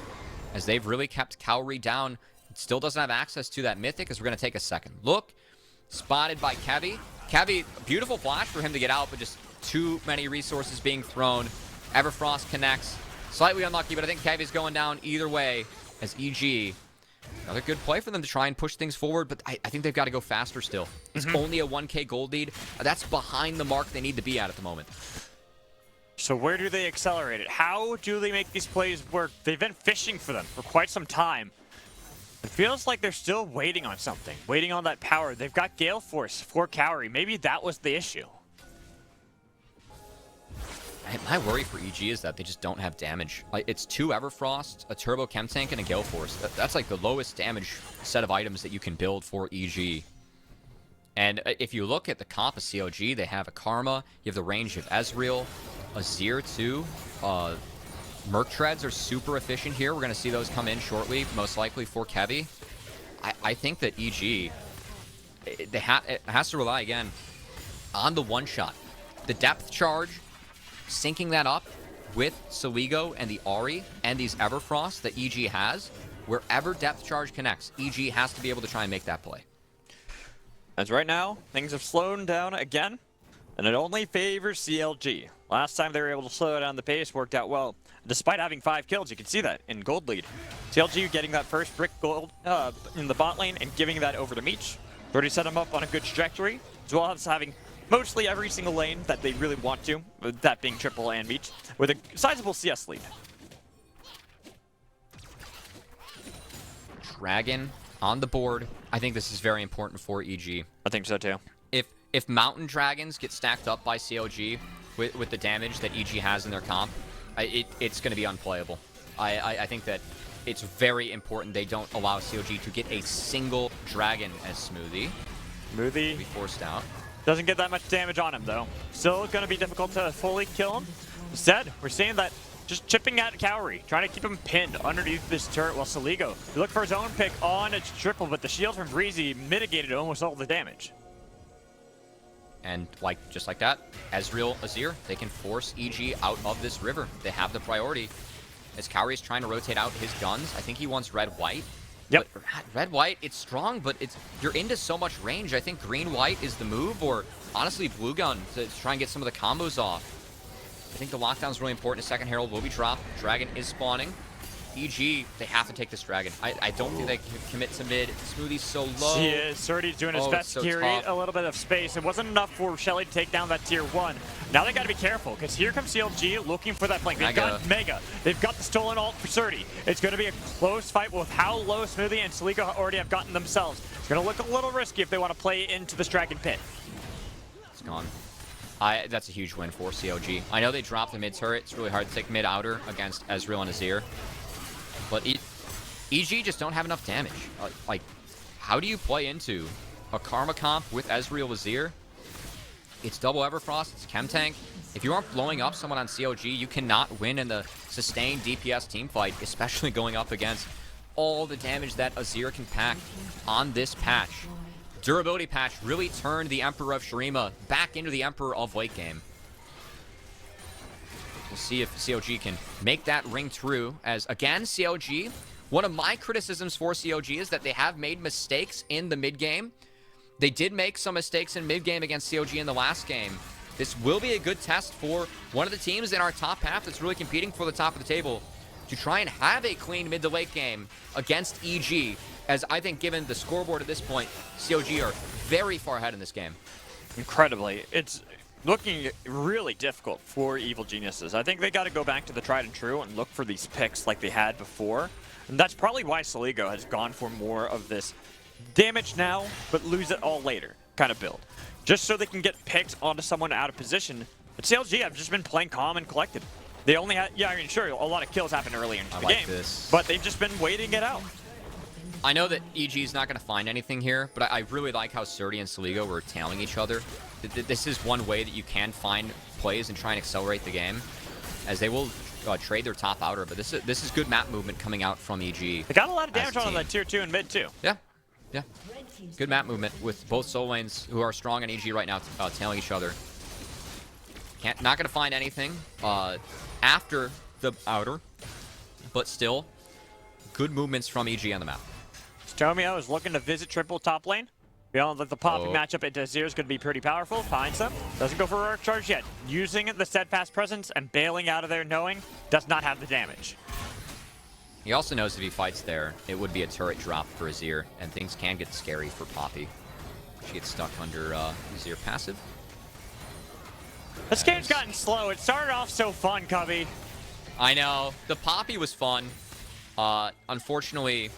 as they've really kept Cowrie down. Still doesn't have access to that Mythic as we're going to take a second look. Spotted by Kevy. Kevy, beautiful flash for him to get out, but just too many resources being thrown. Everfrost connects. Slightly unlucky, but I think Kevy's going down either way as EG. Another good play for them to try and push things forward, but I think they've got to go faster still. It's only a 1K gold lead. That's behind the mark they need to be at the moment. So where do they accelerate it? How do they make these plays work? They've been fishing for them for quite some time. It feels like they're still waiting on something, waiting on that power. They've got Gale Force for Cowrie. Maybe that was the issue. My worry for EG is that they just don't have damage. Like, it's 2 Everfrost, a Turbo Chem Tank, and a Gale Force. That's like the lowest damage set of items that you can build for EG. And if you look at the comp of CLG, they have a Karma, you have the range of Ezreal, Azir too. Merc Treads are super efficient here. We're going to see those come in shortly, most likely for Kevy. I think that EG, it has to rely again on the one-shot. The depth charge syncing that up with Celigo and the Ahri and these Everfrost that EG has, wherever depth charge connects, EG has to be able to try and make that play. As right now, things have slowed down again, and it only favors CLG. Last time they were able to slow down the pace, worked out well. Despite having 5 kills, you can see that in gold lead. CLG getting that first brick gold in the bot lane and giving that over to Meech. Already set him up on a good trajectory, as well as having mostly every single lane that they really want to, that being triple and Meech, with a sizable CS lead. Dragon on the board. I think this is very important for EG. I think so too. If Mountain Dragons get stacked up by CLG with the damage that EG has in their comp, it's going to be unplayable. I think that it's very important they don't allow CLG to get a single dragon as Smoothie. Smoothie Be forced out. doesn't get that much damage on him though. Still going to be difficult to fully kill him. Instead, we're seeing that just chipping at Cowrie, trying to keep him pinned underneath this turret while Celigo he looked for his own pick on its triple, but the shield from Breezy mitigated almost all the damage. And just like that, Ezreal, Azir, they can force EG out of this river. They have the priority. As Cowrie's trying to rotate out his guns, I think he wants red-white. Yep. But red-white, it's strong, but you're into so much range. I think green-white is the move, or honestly blue gun to try and get some of the combos off. I think the lockdown's really important. A second Herald will be dropped. Dragon is spawning. EG, they have to take this dragon. I don't think they can commit to mid. Smoothie's so low. He is. Surdy's doing his best to create a little bit of space. It wasn't enough for Shelly to take down that tier 1. Now they got to be careful, because here comes CLG looking for that flank. They've got Mega. They've got the stolen ult for Surdy. It's going to be a close fight with how low Smoothie and Celigo already have gotten themselves. It's going to look a little risky if they want to play into this dragon pit. It's gone. That's a huge win for CLG. I know they dropped the mid turret. It's really hard to take mid outer against Ezreal and Azir. But EG just don't have enough damage. Like, how do you play into a Karma comp with Ezreal Azir? It's double Everfrost, it's Chem Tank. If you aren't blowing up someone on CLG, you cannot win in the sustained DPS teamfight, especially going up against all the damage that Azir can pack on this patch. Durability patch really turned the Emperor of Shurima back into the Emperor of late game. We'll see if CLG can make that ring true, as, again, CLG, one of my criticisms for CLG is that they have made mistakes in the mid-game. They did make some mistakes in mid-game against CLG in the last game. This will be a good test for one of the teams in our top half that's really competing for the top of the table to try and have a clean mid to late game against EG, as I think given the scoreboard at this point, CLG are very far ahead in this game. Incredibly. It's looking really difficult for Evil Geniuses. I think they got to go back to the tried and true and look for these picks like they had before. And that's probably why Celigo has gone for more of this damage now, but lose it all later kind of build. Just so they can get picks onto someone out of position. But CLG have just been playing calm and collected. They only had, yeah, I mean, sure, a lot of kills happen early into the game, but they've just been waiting it out. I know that EG is not going to find anything here, but I really like how Surdy and Celigo were tailing each other. This is one way that you can find plays and try and accelerate the game, as they will trade their top outer. But this is good map movement coming out from EG. They got a lot of damage on that tier 2 and mid too. Yeah, yeah. Good map movement with both solo lanes who are strong on EG right now, tailing each other. Not going to find anything after the outer, but still good movements from EG on the map. Stomio is looking to visit triple top lane. Feeling that the Poppy matchup into Azir is going to be pretty powerful. Finds them. Doesn't go for a Arc Charge yet. Using the steadfast presence and bailing out of there knowing does not have the damage. He also knows if he fights there, it would be a turret drop for Azir, and things can get scary for Poppy. She gets stuck under Azir passive. This game's gotten slow. It started off so fun, Cubby. I know. The Poppy was fun. Unfortunately,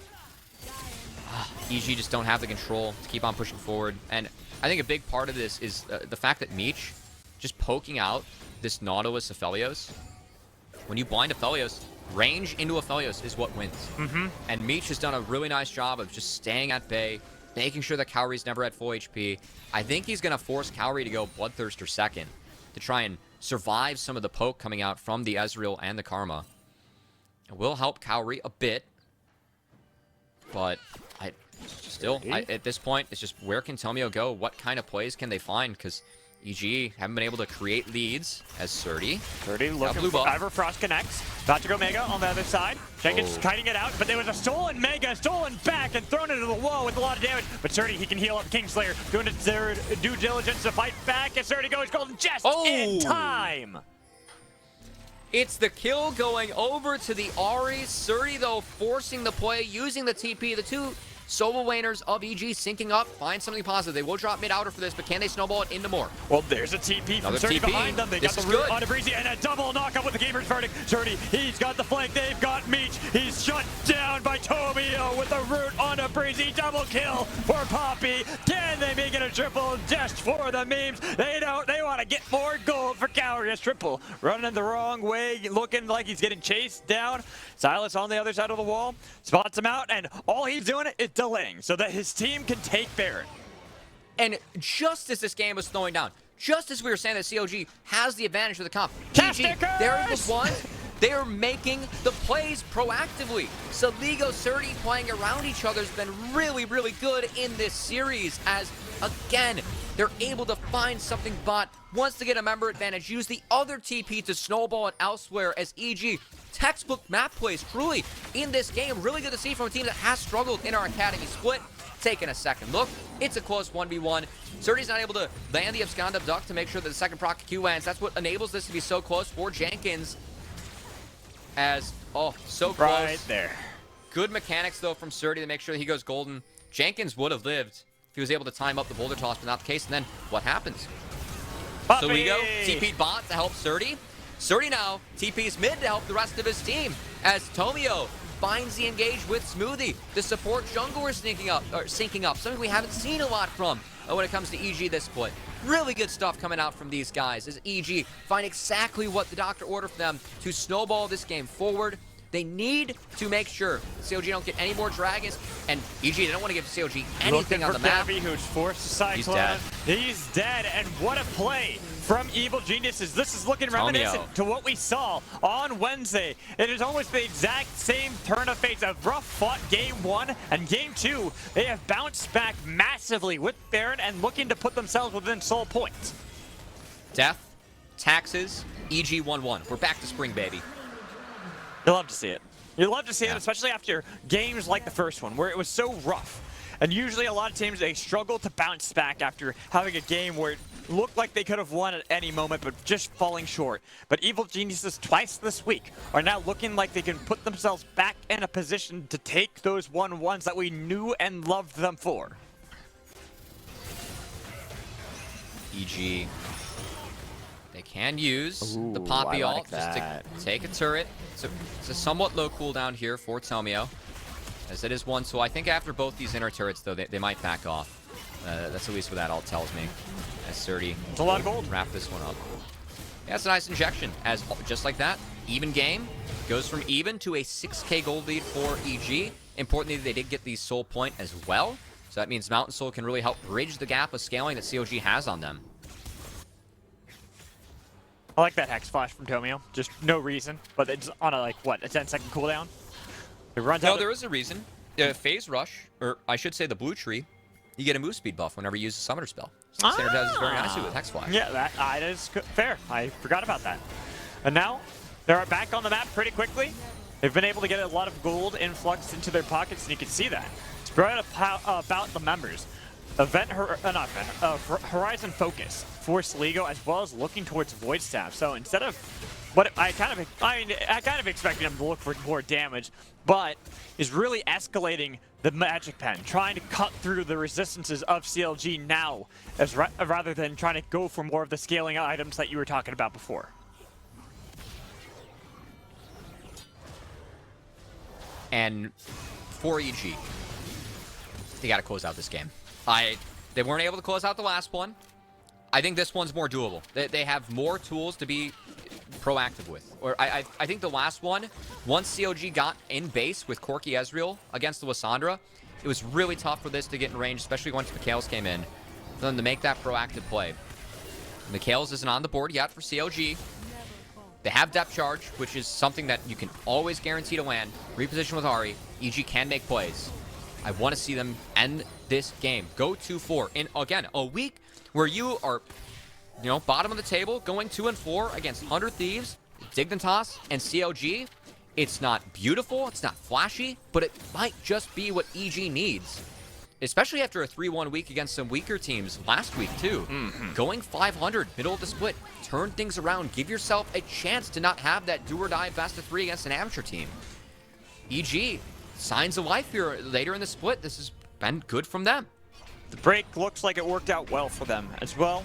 EG just don't have the control to keep on pushing forward. And I think a big part of this is the fact that Meech just poking out this Nautilus Aphelios. When you blind Aphelios, range into Aphelios is what wins. And Meech has done a really nice job of just staying at bay, making sure that Cowrie's never at full HP. I think he's going to force Cowrie to go Bloodthirster second to try and survive some of the poke coming out from the Ezreal and the Karma. It will help Cowrie a bit, but at this point, it's just where can Tomio go? What kind of plays can they find? Because EG haven't been able to create leads as Surdy. Surdy looking for Everfrost connects. About to go Mega on the other side. Jenkins kiting it out, but there was a stolen Mega, stolen back, and thrown into the wall with a lot of damage. But Surdy, he can heal up Kingslayer, doing his due diligence to fight back, and Surdy goes golden just in time. It's the kill going over to the Ahri. Surdy, though, forcing the play, using the TP. The two solo laners of EG syncing up, find something positive. They will drop mid-outer for this, but can they snowball it into more? Well, there's a TP from Surdy behind them. They got the root on a Breezy and a double knockup with the Gamer's Verdict. Surdy, he's got the flank. They've got Meech. He's shut down by Tomio with the root on a Breezy. Double kill for Poppy. Can they make it a triple just for the memes? They don't. They want to get more gold for Cowardice. Triple running the wrong way, looking like he's getting chased down. Silas on the other side of the wall spots him out, and all he's doing is delaying so that his team can take Baron. And just as this game was slowing down, just as we were saying that CLG has the advantage of the comp, EG, they're the ones, they're making the plays proactively. Saligo, Surdy playing around each other has been really, really good in this series as, again, they're able to find something bot, wants to get a member advantage, use the other TP to snowball it elsewhere as EG textbook map plays truly in this game. Really good to see from a team that has struggled in our Academy split. Taking a second look, it's a close 1v1. Surdy's not able to land the abscond abduct to make sure that the second proc Q lands. That's what enables this to be so close for Jenkins. As, so close. Right there. Good mechanics, though, from Surdy to make sure that he goes golden. Jenkins would have lived if he was able to time up the boulder toss, but not the case. And then what happens? Poppy! So we go TP bot to help Surdy. Surdy now TP's mid to help the rest of his team as Tomio finds the engage with Smoothie. The support jungler syncing up, something we haven't seen a lot from when it comes to EG this split. Really good stuff coming out from these guys as EG find exactly what the doctor ordered for them to snowball this game forward. They need to make sure CLG don't get any more dragons, and EG, they don't want to give CLG anything on the map. Looking for Gabby, who's forced to Cyclone. He's dead. He's dead, and what a play from Evil Geniuses. This is looking reminiscent to what we saw on Wednesday. It is almost the exact same turn of fate. A rough fought game 1 and game 2. They have bounced back massively with Baron and looking to put themselves within soul points. Death, taxes, EG 1-1. We're back to spring, baby. You love to see it. You love to see it, especially after games like the first one, where it was so rough. And usually a lot of teams, they struggle to bounce back after having a game where it looked like they could have won at any moment, but just falling short. But Evil Geniuses twice this week are now looking like they can put themselves back in a position to take those 1-1s that we knew and loved them for. EG. They can use the Poppy ult just to take a turret. So it's a somewhat low cooldown here for Tomio, as it is one. So I think after both these inner turrets, though, they might back off. That's at least what that ult tells me. As Surdy, it's a lot of gold. Wrap this one up. Yeah, it's a nice injection. As just like that, even game goes from even to a 6k gold lead for EG. Importantly, they did get the soul point as well. So that means Mountain Soul can really help bridge the gap of scaling that CLG has on them. I like that Hex Flash from Tomio. Just no reason, but it's on a, like, what, a 10-second cooldown? It runs out. No, there is a reason. Phase Rush, or I should say the blue tree, you get a move speed buff whenever you use a summoner spell. So synergizes very nicely with Hex Flash. Yeah, that is fair. I forgot about that. And now, they're back on the map pretty quickly. They've been able to get a lot of gold influx into their pockets, and you can see that. Spread about the members. Horizon Focus for Sligo, as well as looking towards Void Staff. So instead of what I kind of expected him to look for more damage, but is really escalating the Magic Pen, trying to cut through the resistances of CLG now, as rather than trying to go for more of the scaling items that you were talking about before. And for EG, they got to close out this game. They weren't able to close out the last one. I think this one's more doable. They have more tools to be proactive with. Or I think the last one, once CLG got in base with Corki Ezreal against the Lissandra, it was really tough for this to get in range, especially once Mikhails came in, for them to make that proactive play. Mikhails isn't on the board yet for CLG. They have depth charge, which is something that you can always guarantee to land. Reposition with Ahri. EG can make plays. I want to see them end this game. Go 2-4 in, again, a week where you are You know, bottom of the table, going 2-4 against 100 Thieves, Dignitas, and CLG. It's not beautiful, it's not flashy, but it might just be what EG needs. Especially after a 3-1 week against some weaker teams last week, too. Going 500, middle of the split, turn things around, give yourself a chance to not have that do-or-die best-of-3 against an amateur team. EG, signs of life here later in the split. This has been good from them. The break looks like it worked out well for them as well.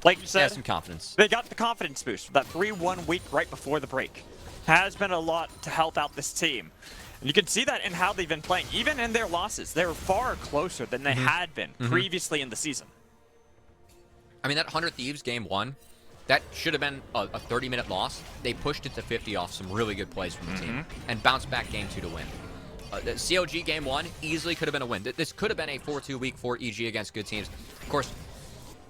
Like you said, some confidence. They got the confidence boost. That 3-1 week right before the break has been a lot to help out this team. And you can see that in how they've been playing. Even in their losses, they're far closer than they had been previously in the season. I mean, that 100 Thieves game 1, that should have been a 30-minute loss. They pushed it to 50 off some really good plays from the team and bounced back game 2 to win. The CLG game 1 easily could have been a win. This could have been a 4-2 week for EG against good teams. Of course,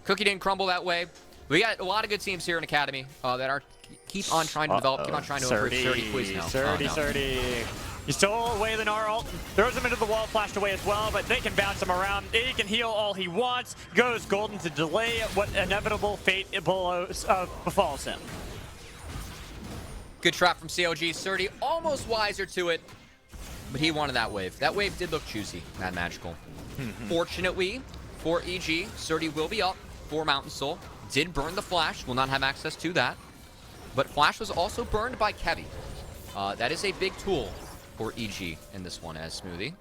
cookie didn't crumble that way. We got a lot of good teams here in Academy that are keep on trying to develop, keep on trying to improve. 30, please no. 30. He stole away the Gnar ult, throws him into the wall, flashed away as well, but they can bounce him around. He can heal all he wants. Goes Golden to delay what inevitable fate befalls him. Good trap from CLG. Surdy almost wiser to it, but he wanted that wave. That wave did look juicy, Mad Magical. Fortunately for EG, Surdy will be up for Mountain Soul. Did burn the Flash, will not have access to that. But Flash was also burned by Kevy. That is a big tool for EG in this one as Smoothie.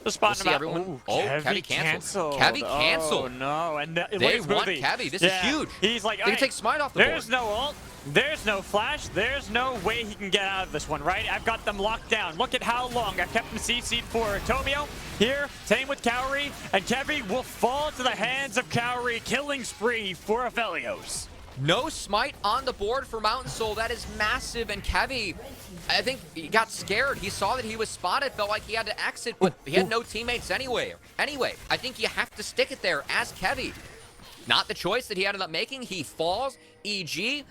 We'll see everyone. Ooh, oh, Kevy canceled. Kevy canceled. Oh no! And they want Kevy. This is huge. He's like, they can take Smite off the board. There's no ult. There's no Flash. There's no way he can get out of this one, right? I've got them locked down. Look at how long I've kept them CC'd for Tomio. Here, same with Cowrie, and Kevy will fall to the hands of Cowrie. Killing spree for Aphelios. No Smite on the board for Mountain Soul. That is massive. And Kevy, I think he got scared. He saw that he was spotted, felt like he had to exit, but he had no teammates anyway. I think you have to stick it there as Kevy. Not the choice that he ended up making. He falls. EG,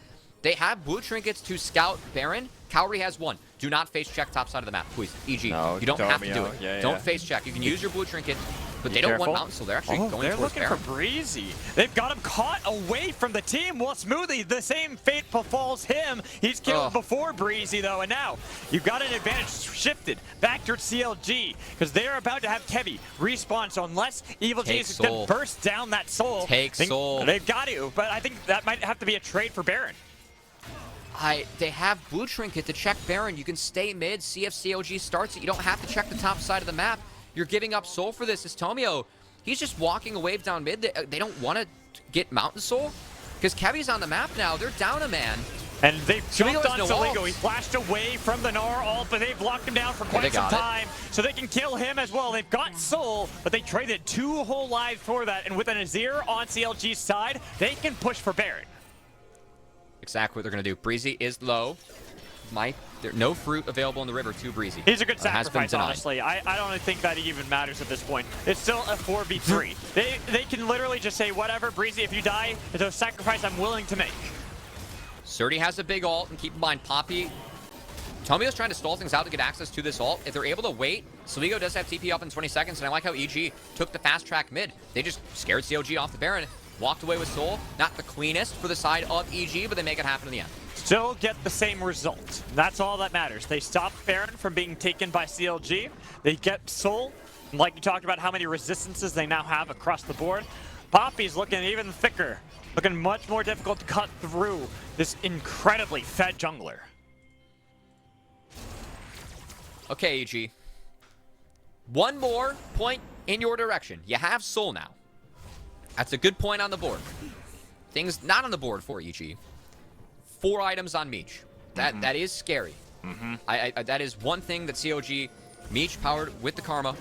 they have blue trinkets to scout Baron. Cowrie has one. Do not face check top side of the map, please. EG, no, you don't have to do it. Yeah, don't face check. You can use your blue trinket, but they careful. don't want Mountain Soul. They're actually going towards Baron. They're looking for Breezy. They've got him caught away from the team. Well, Smoothie, the same fate befalls him. He's killed before Breezy, though, and now you've got an advantage shifted back towards CLG because they're about to have Kevy respawn. So unless Evil Jesus can burst down that soul, Soul. They've got to. But I think that might have to be a trade for Baron. They have blue trinket to check Baron. You can stay mid, see if CLG starts it. You don't have to check the top side of the map. You're giving up soul for this. It's Tomio. He's just walking a wave down mid. They don't want to get Mountain Soul because Kevy's on the map now. They're down a man. And they've jumped on Soligo. He He flashed away from the Gnar ult, but they've locked him down for quite some time. So they can kill him as well. They've got Soul, but they traded 2 whole lives for that. And with an Azir on CLG's side, they can push for Baron. Exactly what they're going to do. Breezy is low. There's no fruit available in the river to Breezy. He's a good sacrifice, honestly. I don't think that even matters at this point. It's still a 4v3. They can literally just say, whatever, Breezy, if you die, it's a sacrifice I'm willing to make. Surdy has a big ult, and keep in mind, Poppy... Tomio's trying to stall things out to get access to this ult. If they're able to wait, Soligo does have TP up in 20 seconds, and I like how EG took the fast track mid. They just scared CLG off the Baron, walked away with Soul. Not the cleanest for the side of EG, but they make it happen in the end. Still get the same result. That's all that matters. They stop Baron from being taken by CLG. They get Soul. Like you talked about how many resistances they now have across the board. Poppy's looking even thicker. Looking much more difficult to cut through this incredibly fed jungler. Okay, EG. One more point in your direction. You have Soul now. That's a good point on the board. Things not on the board for EG. 4 items on Meech. That is scary. That is one thing that CLG, Meech powered with the Karma,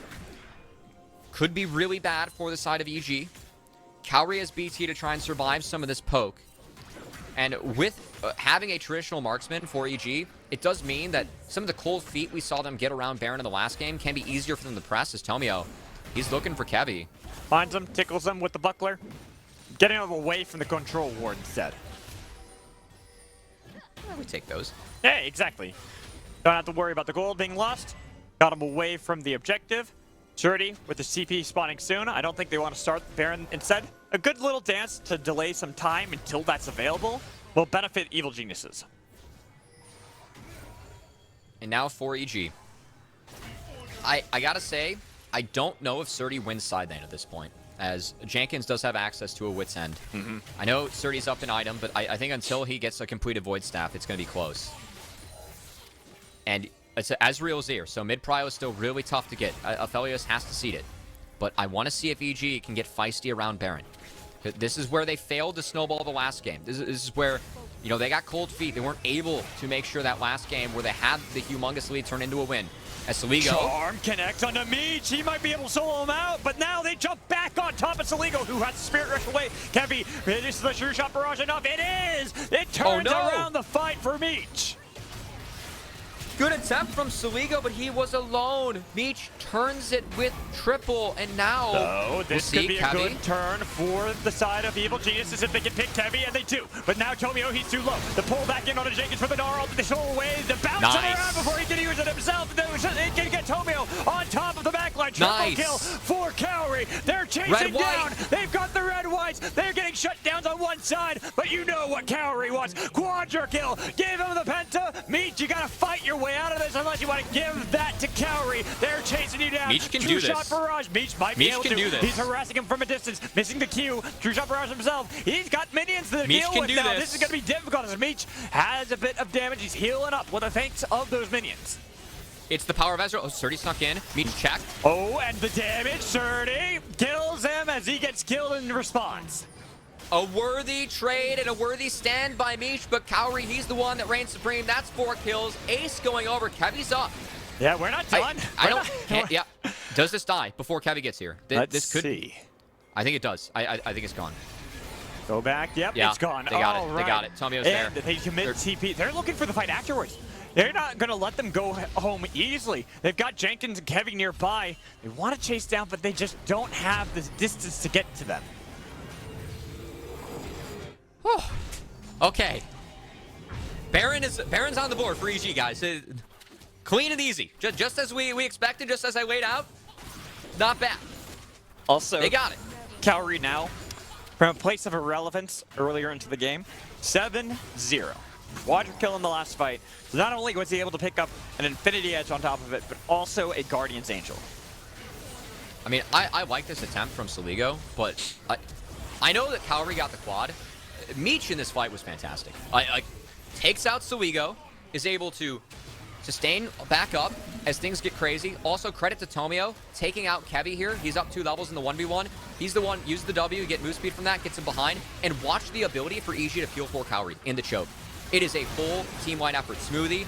could be really bad for the side of EG. Cowrie has BT to try and survive some of this poke. And with having a traditional marksman for EG, it does mean that some of the cold feet we saw them get around Baron in the last game can be easier for them to press as Tomio. He's looking for Kevy. Finds him, tickles him with the buckler. Getting him away from the control ward instead. We take those. Yeah, exactly. Don't have to worry about the gold being lost. Got him away from the objective. Surdy with the CP spawning soon. I don't think they want to start Baron instead. A good little dance to delay some time until that's available will benefit Evil Geniuses. And now for EG. I gotta say, I don't know if Surdy wins side lane at this point, as Jenkins does have access to a Wit's End. I know Surdy's up in item, but I think until he gets a completed Void Staff, it's going to be close. And it's Azrael's here, so mid-prio is still really tough to get. Aphelios has to seed it. But I want to see if EG can get feisty around Baron. This is where they failed to snowball the last game. This is where, you know, they got cold feet. They weren't able to make sure that last game where they had the humongous lead turn into a win. As Soligo. Charm connects onto Meech. He might be able to solo him out, but now they jump back on top of Soligo, who has Spirit Rush away. Kevy, is the True Shot Barrage enough? It is! It turns around the fight for Meech. Good attempt from Soligo, but he was alone. Meech turns it with triple, and now... So this could be a good turn for the side of Evil Geniuses if they can pick Kevy, and they do. But now Tomio, he's too low. The pull back in on a Jenkins for the Gnarl, but they stole away. The bounce around before he can use it himself. It can get Tomio on top of the backline. Triple kill for Cowrie. They're chasing down. They've got the red whites. They're getting shut downs on one side, but you know what Cowrie wants. Quadra kill. Give him the penta. Meech, you gotta fight your way out of this unless you want to give that to Cowrie. They're chasing you down. Meech can do this. True Shot Barrage. Meech might be able to. He's harassing him from a distance, missing the Q. True Shot Barrage himself. He's got minions to deal with now. This is going to be difficult as Meech has a bit of damage. He's healing up with the thanks of those minions. It's the power of Ezreal. Oh, Surdy snuck in. Meech checked. Oh, and the damage. Surdy kills him as he gets killed in response. A worthy trade and a worthy stand by Meech, but Cowrie, he's the one that reigns supreme. That's 4 kills. Ace going over. Kevy's up. Yeah, we're not done. Yeah. Does this die before Kevy gets here? Let's see. I think it does. I think it's gone. Go back. Yep, yeah, it's gone. They got it. Right. They got it. Tomio's there. They commit TP. They're looking for the fight afterwards. They're not going to let them go home easily. They've got Jenkins and Kevy nearby. They want to chase down, but they just don't have the distance to get to them. Whew. Okay. Baron's on the board for EG, guys. Clean and easy. Just as we expected, just as I laid out. Not bad. Also, they got it. Cowrie now, from a place of irrelevance earlier into the game, 7-0. Quadra kill in the last fight. So not only was he able to pick up an Infinity Edge on top of it, but also a Guardian's Angel. I mean, I like this attempt from Soligo, but I know that Cowrie got the quad. Meech in this fight was fantastic. Takes out Soligo, is able to sustain back up as things get crazy. Also, credit to Tomio taking out Kevy here. He's up 2 levels in the 1v1. He's the one, use the W, get move speed from that, gets him behind, and watch the ability for EG to peel for Cowrie in the choke. It is a full team-wide effort. Smoothie,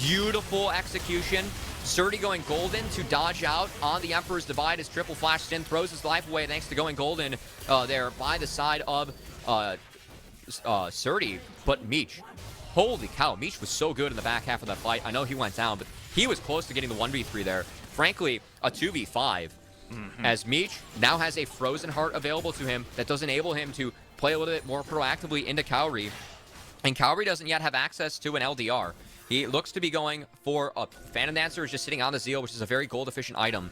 beautiful execution. Surdy going golden to dodge out on the Emperor's Divide as triple flashed in, throws his life away thanks to going golden there by the side of Surdy, but Meech. Holy cow, Meech was so good in the back half of that fight. I know he went down, but he was close to getting the 1v3 there. Frankly, a 2v5, as Meech now has a Frozen Heart available to him that does enable him to play a little bit more proactively into Cowrie. And Cowrie doesn't yet have access to an LDR. He looks to be going for a Phantom Dancer, is just sitting on the Zeal, which is a very gold-efficient item.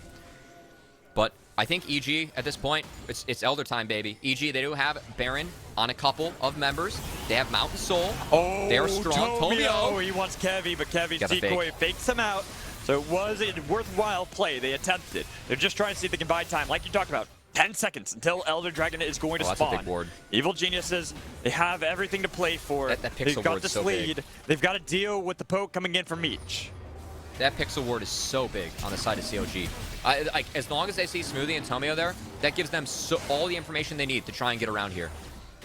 But I think EG, at this point, it's Elder time, baby. EG, they do have Baron on a couple of members. They have Mountain Soul. Oh, they're strong. Tomio. He wants Kevy, but Kevy's decoy fakes him out. So it was a worthwhile play. They attempted. They're just trying to see if they can buy time, like you talked about. 10 seconds until Elder Dragon is going to spawn. That's a big ward. Evil Geniuses, they have everything to play for. They've got this lead. Big. They've got to deal with the poke coming in from Meech. That pixel ward is so big on the side of CLG. As long as they see Smoothie and Tomio there, that gives them all the information they need to try and get around here.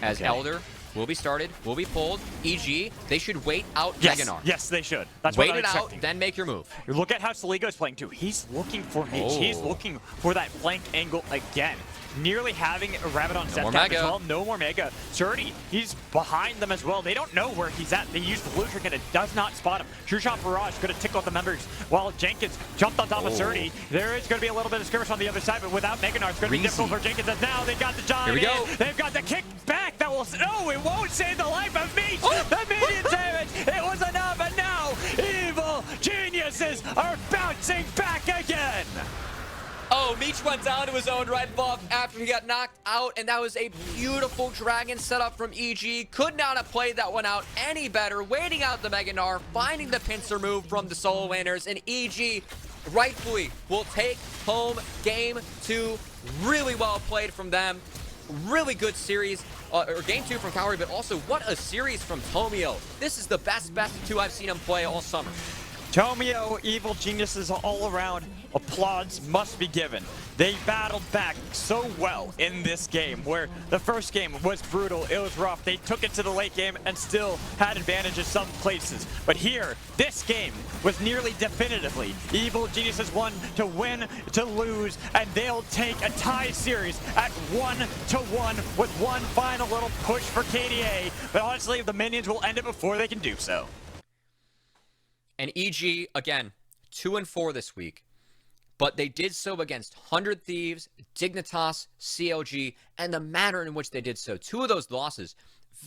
As Elder will be started, will be pulled. EG, they should wait out Meganar. Yes, they should. That's wait what I'm it expecting. out, then make your move. Look at how Soligo is playing too. He's looking for Meech. He's looking for that flank angle again. Nearly having a Rabbit on set as well. No more Mega. Surdy, he's behind them as well. They don't know where he's at. They use the blue trick and it does not spot him. True Shot Barrage going to tickle the members while Jenkins jumped on top of Surdy. There is going to be a little bit of skirmish on the other side, but without Meganar, it's going to be difficult for Jenkins. And now they got the John. Here we go. They've got the kick back that will. No, it won't save the life of Meech. The minion damage. It was enough, and now Evil Geniuses are bouncing back again. Oh, Meech went down to his own red buff after he got knocked out, and that was a beautiful dragon setup from EG. Could not have played that one out any better. Waiting out the Mega Gnar, finding the pincer move from the solo laners, and EG rightfully will take home game 2. Really well played from them. Really good series, or game 2 from Cowrie, but also what a series from Tomio. This is the best of 2 I've seen him play all summer. Tomio, Evil Geniuses all around. Applause must be given. They battled back so well in this game, where the first game was brutal, it was rough. They took it to the late game and still had advantages some places. But here, this game was nearly definitively Evil Geniuses won to win, to lose, and they'll take a tie series at 1-1 with one final little push for KDA. But honestly, the minions will end it before they can do so. And EG, again, 2-4 this week. But they did so against 100 Thieves, Dignitas, CLG, and the manner in which they did so. 2 of those losses,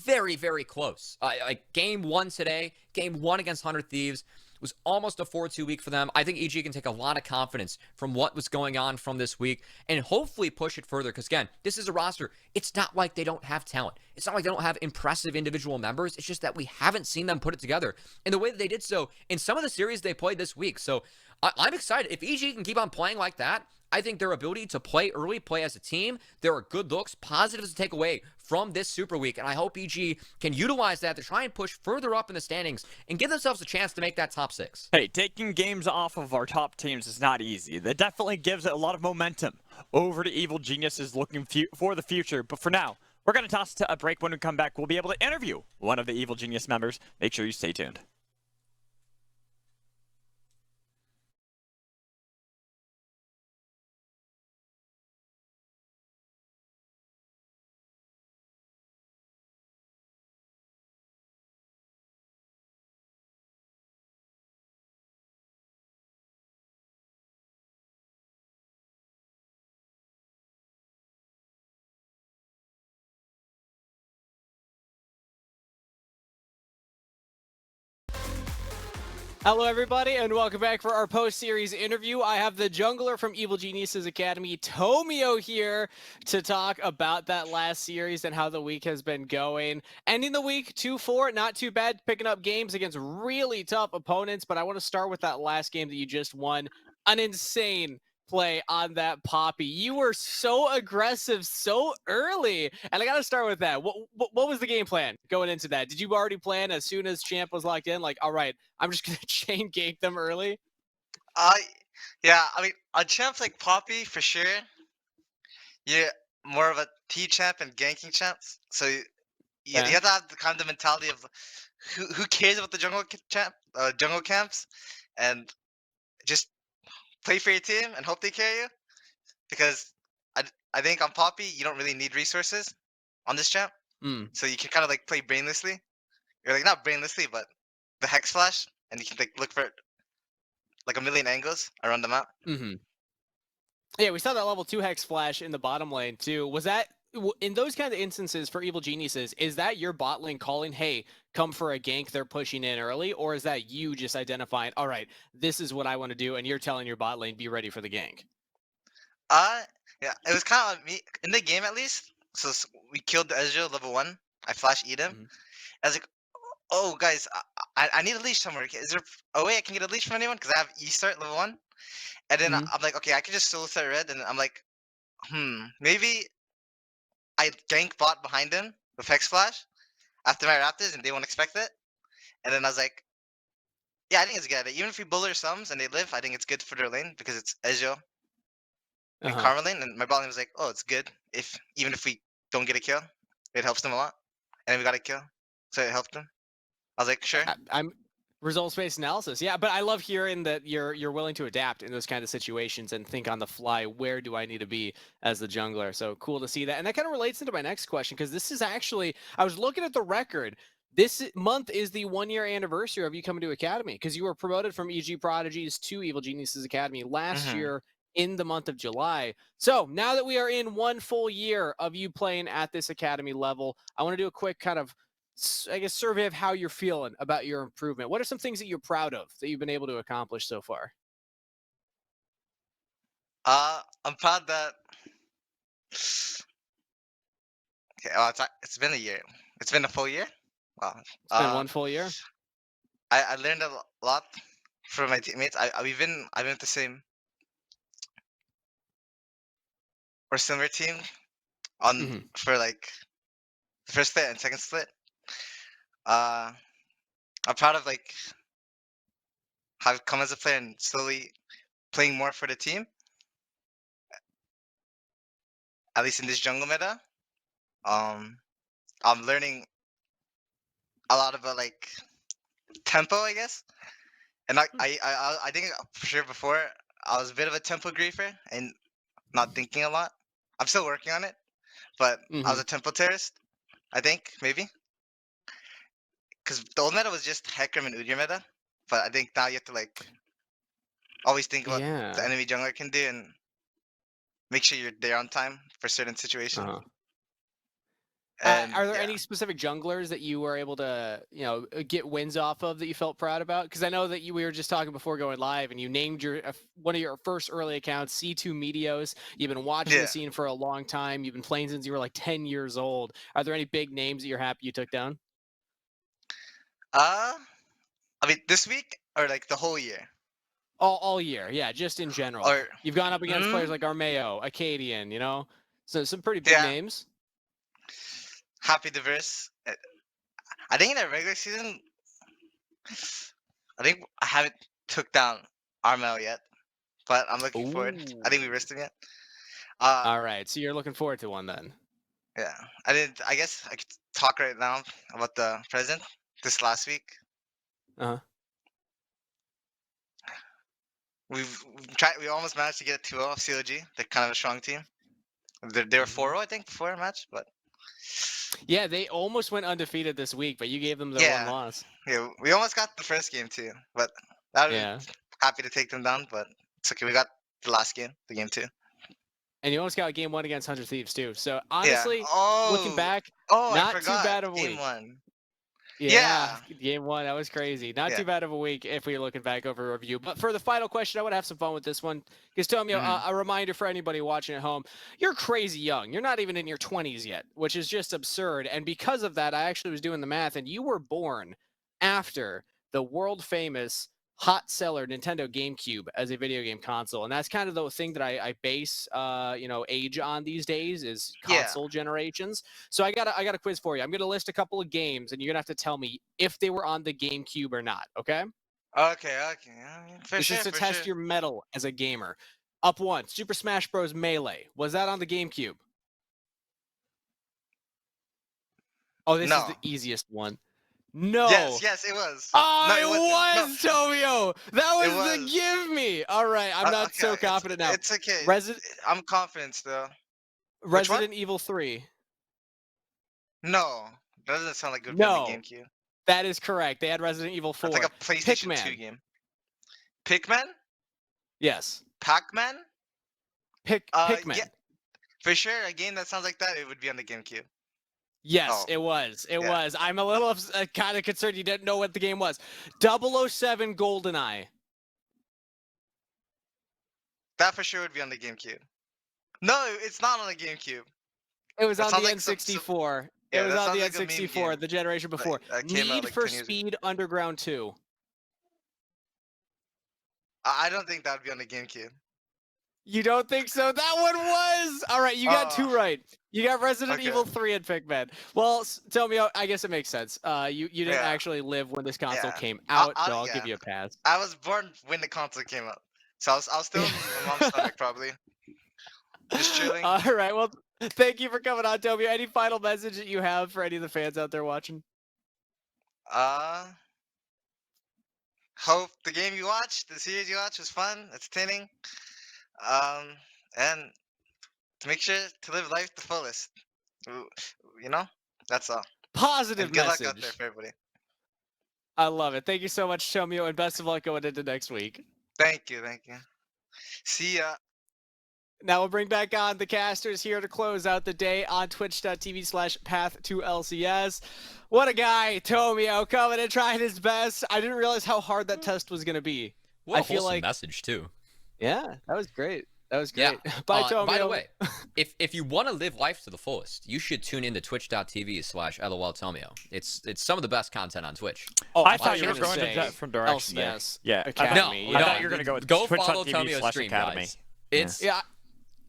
very, very close. Like game 1 today, game 1 against 100 Thieves, was almost a 4-2 week for them. I think EG can take a lot of confidence from what was going on from this week and hopefully push it further. Because again, this is a roster. It's not like they don't have talent. It's not like they don't have impressive individual members. It's just that we haven't seen them put it together in the way that they did so in some of the series they played this week. So I'm excited. If EG can keep on playing like that, I think their ability to play early, play as a team, there are good looks, positives to take away from this Super Week, and I hope EG can utilize that to try and push further up in the standings and give themselves a chance to make that top 6. Hey, taking games off of our top teams is not easy. That definitely gives it a lot of momentum over to Evil Geniuses looking for the future, but for now, we're going to toss to a break. When we come back, we'll be able to interview one of the Evil Genius members. Make sure you stay tuned. Hello, everybody, and welcome back for our post-series interview. I have the jungler from Evil Geniuses Academy, Tomio, here to talk about that last series and how the week has been going. Ending the week 2-4, not too bad, picking up games against really tough opponents, but I want to start with that last game that you just won. An insane play on that Poppy. You were so aggressive so early, and I gotta start with that. What was the game plan going into that? Did you already plan as soon as Champ was locked in, like, all right, I'm just gonna chain gank them early? Yeah, I mean, on champs like Poppy, for sure, you're more of a T champ and ganking champs. So you have to have the kind of mentality of who cares about the jungle camps, and just play for your team and hope they carry you. Because I think on Poppy you don't really need resources on this champ, so you can kind of like play brainlessly. You're like not brainlessly, but the Hex Flash, and you can like look for like a million angles around the map. Yeah, we saw that level 2 Hex Flash in the bottom lane too. Was that, in those kind of instances for Evil Geniuses, is that your bot lane calling, hey, come for a gank, they're pushing in early? Or is that you just identifying, all right, this is what I want to do, and you're telling your bot lane, be ready for the gank? Yeah, it was kind of me in the game at least. So we killed the Ezreal level 1. I flash eat him. I was like, oh guys, I need a leash somewhere. Is there a way I can get a leash from anyone? Because I have E-start level 1. And then I'm like, okay, I can just solo start red. And I'm like, maybe I gank bot behind him with Hex Flash after my Raptors and they won't expect it. And then I was like, yeah, I think it's good. Even if we bull their sums and they live, I think it's good for their lane because it's Ezreal and Karma lane. And my bot lane was like, oh, it's good. Even if we don't get a kill, it helps them a lot. And then we got a kill. So it helped them. I was like, sure. I'm results-based analysis. Yeah, but I love hearing that you're willing to adapt in those kind of situations and think on the fly, where do I need to be as the jungler? So cool to see that. And that kind of relates into my next question, because this is actually, I was looking at the record. This month is the 1-year anniversary of you coming to Academy, because you were promoted from EG Prodigies to Evil Geniuses Academy last year in the month of July. So now that we are in 1 full year of you playing at this Academy level, I want to do a quick kind of, I guess, survey of how you're feeling about your improvement. What are some things that you're proud of that you've been able to accomplish so far? I'm proud that. Okay, it's been a year. It's been a full year. Wow. It's been one full year. I learned a lot from my teammates. I've been with the same or similar team on Mm-hmm. for like the first split and second split. Uh, I'm proud of like how I've come as a player and slowly playing more for the team. At least in this jungle meta. Um, I'm learning a lot about like tempo, I guess. And I think for sure before I was a bit of a tempo griefer and not thinking a lot. I'm still working on it, but I Mm-hmm. was a tempo terrorist. I think maybe because the old meta was just Hecarim and Udyr meta, but I think now you have to like always think about the Yeah. enemy jungler can do and make sure you're there on time for certain situations. Uh-huh. And Are there yeah, any specific junglers that you were able to, get wins off of that you felt proud about? Because I know that we were just talking before going live, and you named one of your first early accounts, C2 Meteos. You've been watching the yeah. scene for a long time. You've been playing since you were like 10 years old. Are there any big names that you're happy you took down? Uh, I mean this week or like the whole year All year, yeah, just in general. or You've gone up against players mm, like Armeo, Acadian, so some pretty big yeah, names. happy diverse. I think in the regular season, I think I haven't took down Armel yet, but I'm looking forward. I think we Ooh. risked him yet. Uh, All right, so you're looking forward to one then. yeah. I didn't. I guess I could talk right now about the present. This last week, Uh-huh. we've tried. We almost managed to get a 2-0 off CLG. They're kind of a strong team. They were 4-0, I think, before a match, but Yeah, they almost went undefeated this week, but you gave them their one yeah, loss. yeah. We almost got the first game too, but I was Yeah. happy to take them down. But it's okay. We got the last game, the game two. And you almost got game one against 100 Thieves, too. So, Yeah. honestly, looking Oh, back, oh, I not too forgot. bad of a Game week. one. Yeah, Yeah, game one, that was crazy. Not yeah. too bad of a week if we're looking back over a review. But for the final question, I want to have some fun with this one. Because, Tomio, Mhm. a reminder for anybody watching at home, you're crazy young. You're not even in your 20s yet, which is just absurd. And because of that, I actually was doing the math, and you were born after the world famous hot seller Nintendo GameCube as a video game console. And that's kind of the thing that I base age on these days is Yeah. console generations. So I got a quiz for you. I'm gonna list a couple of games and you're gonna have to tell me if they were on the GameCube or not, okay? Okay, okay. I mean, for This is sure, to for test sure. your mettle as a gamer. Up one, Super Smash Bros. Melee. Was that on the GameCube? Oh, this is No. the easiest one. Yes, No. yes, it was. No, Oh, it wasn't. it No, was, Tomio. That it was the was. give me. All right, I'm not Okay, so confident now. it's okay. Resident I'm confident still. Which one? Resident Evil 3. No, that doesn't sound like it would be on the No, GameCube. that is correct. They had Resident Evil That's like 4. a PlayStation 2 Pikmin. game. Pikmin? Yes. Pac-Man? Yeah, Pikmin. for sure. A game that sounds like that, it would be on the GameCube. Yes, Oh, it was. It yeah. was. I'm a little kind of concerned you didn't know what the game was. 007 GoldenEye. That for sure would be on the GameCube. No, it's not on the GameCube. It was That on sounds the like some N64. It yeah, was that on sounds the like a meme N64, game the generation like before. that came out Need like for 10 years ago. Speed Underground 2. I don't think that would be on the GameCube. You don't think so? That one was! All right, you got Oh, two right. You got Resident okay. Evil 3 and Pikmin. Well, tell me, I guess it makes sense. You didn't Yeah, actually live when this console yeah. came out, so I'll Yeah. give you a pass. I was born when the console came out, so I was still in my mom's stomach probably, just chilling. All right, well, thank you for coming on, Toby. Any final message that you have for any of the fans out there watching? Uh, hope the game you watched, the series you watched, was fun, entertaining. Um, and to make sure to live life the fullest. W- You know, that's all. Positive And good luck out there message. for everybody. I love it. Thank you so much, Tomio, and best of luck going into next week. Thank you, thank you. See ya. Now we'll bring back on the casters here to close out the day on twitch.tv/path2LCS. What a guy, Tomio, coming and trying his best. I didn't realize how hard that test was going to be. What I a feel wholesome like, message, too. yeah, that was great. That was great. Yeah. Bye, Tomio. By the way, if you want to live life to the fullest, you should tune in to twitch.tv/LOLTomio. It's some of the best content on Twitch. Oh, I thought you were gonna going to say different direction there. LCS Yeah. Academy. No, I thought you were going to go with go follow Tomio's twitch.tv/academy. stream,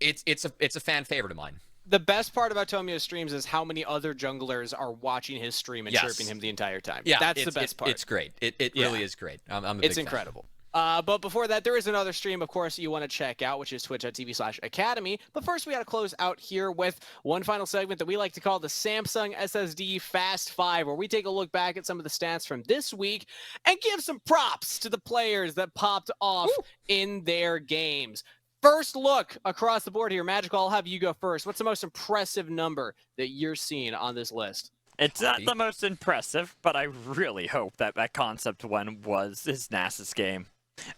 guys. It's a fan favorite of mine. The best part about Tomio's streams is how many other junglers are watching his stream and Yes. chirping him the entire time. Yeah, That's the best part. It's great. It really is great. I'm a big It's fan. incredible. But before that, there is another stream, of course, you want to check out, which is twitch.tv/academy. But first, we got to close out here with one final segment that we like to call the Samsung SSD Fast 5, where we take a look back at some of the stats from this week and give some props to the players that popped off in their games. First look across the board here. Magical, I'll have you go first. What's the most impressive number that you're seeing on this list? It's not the most impressive, but I really hope that that concept one was his Nasus game.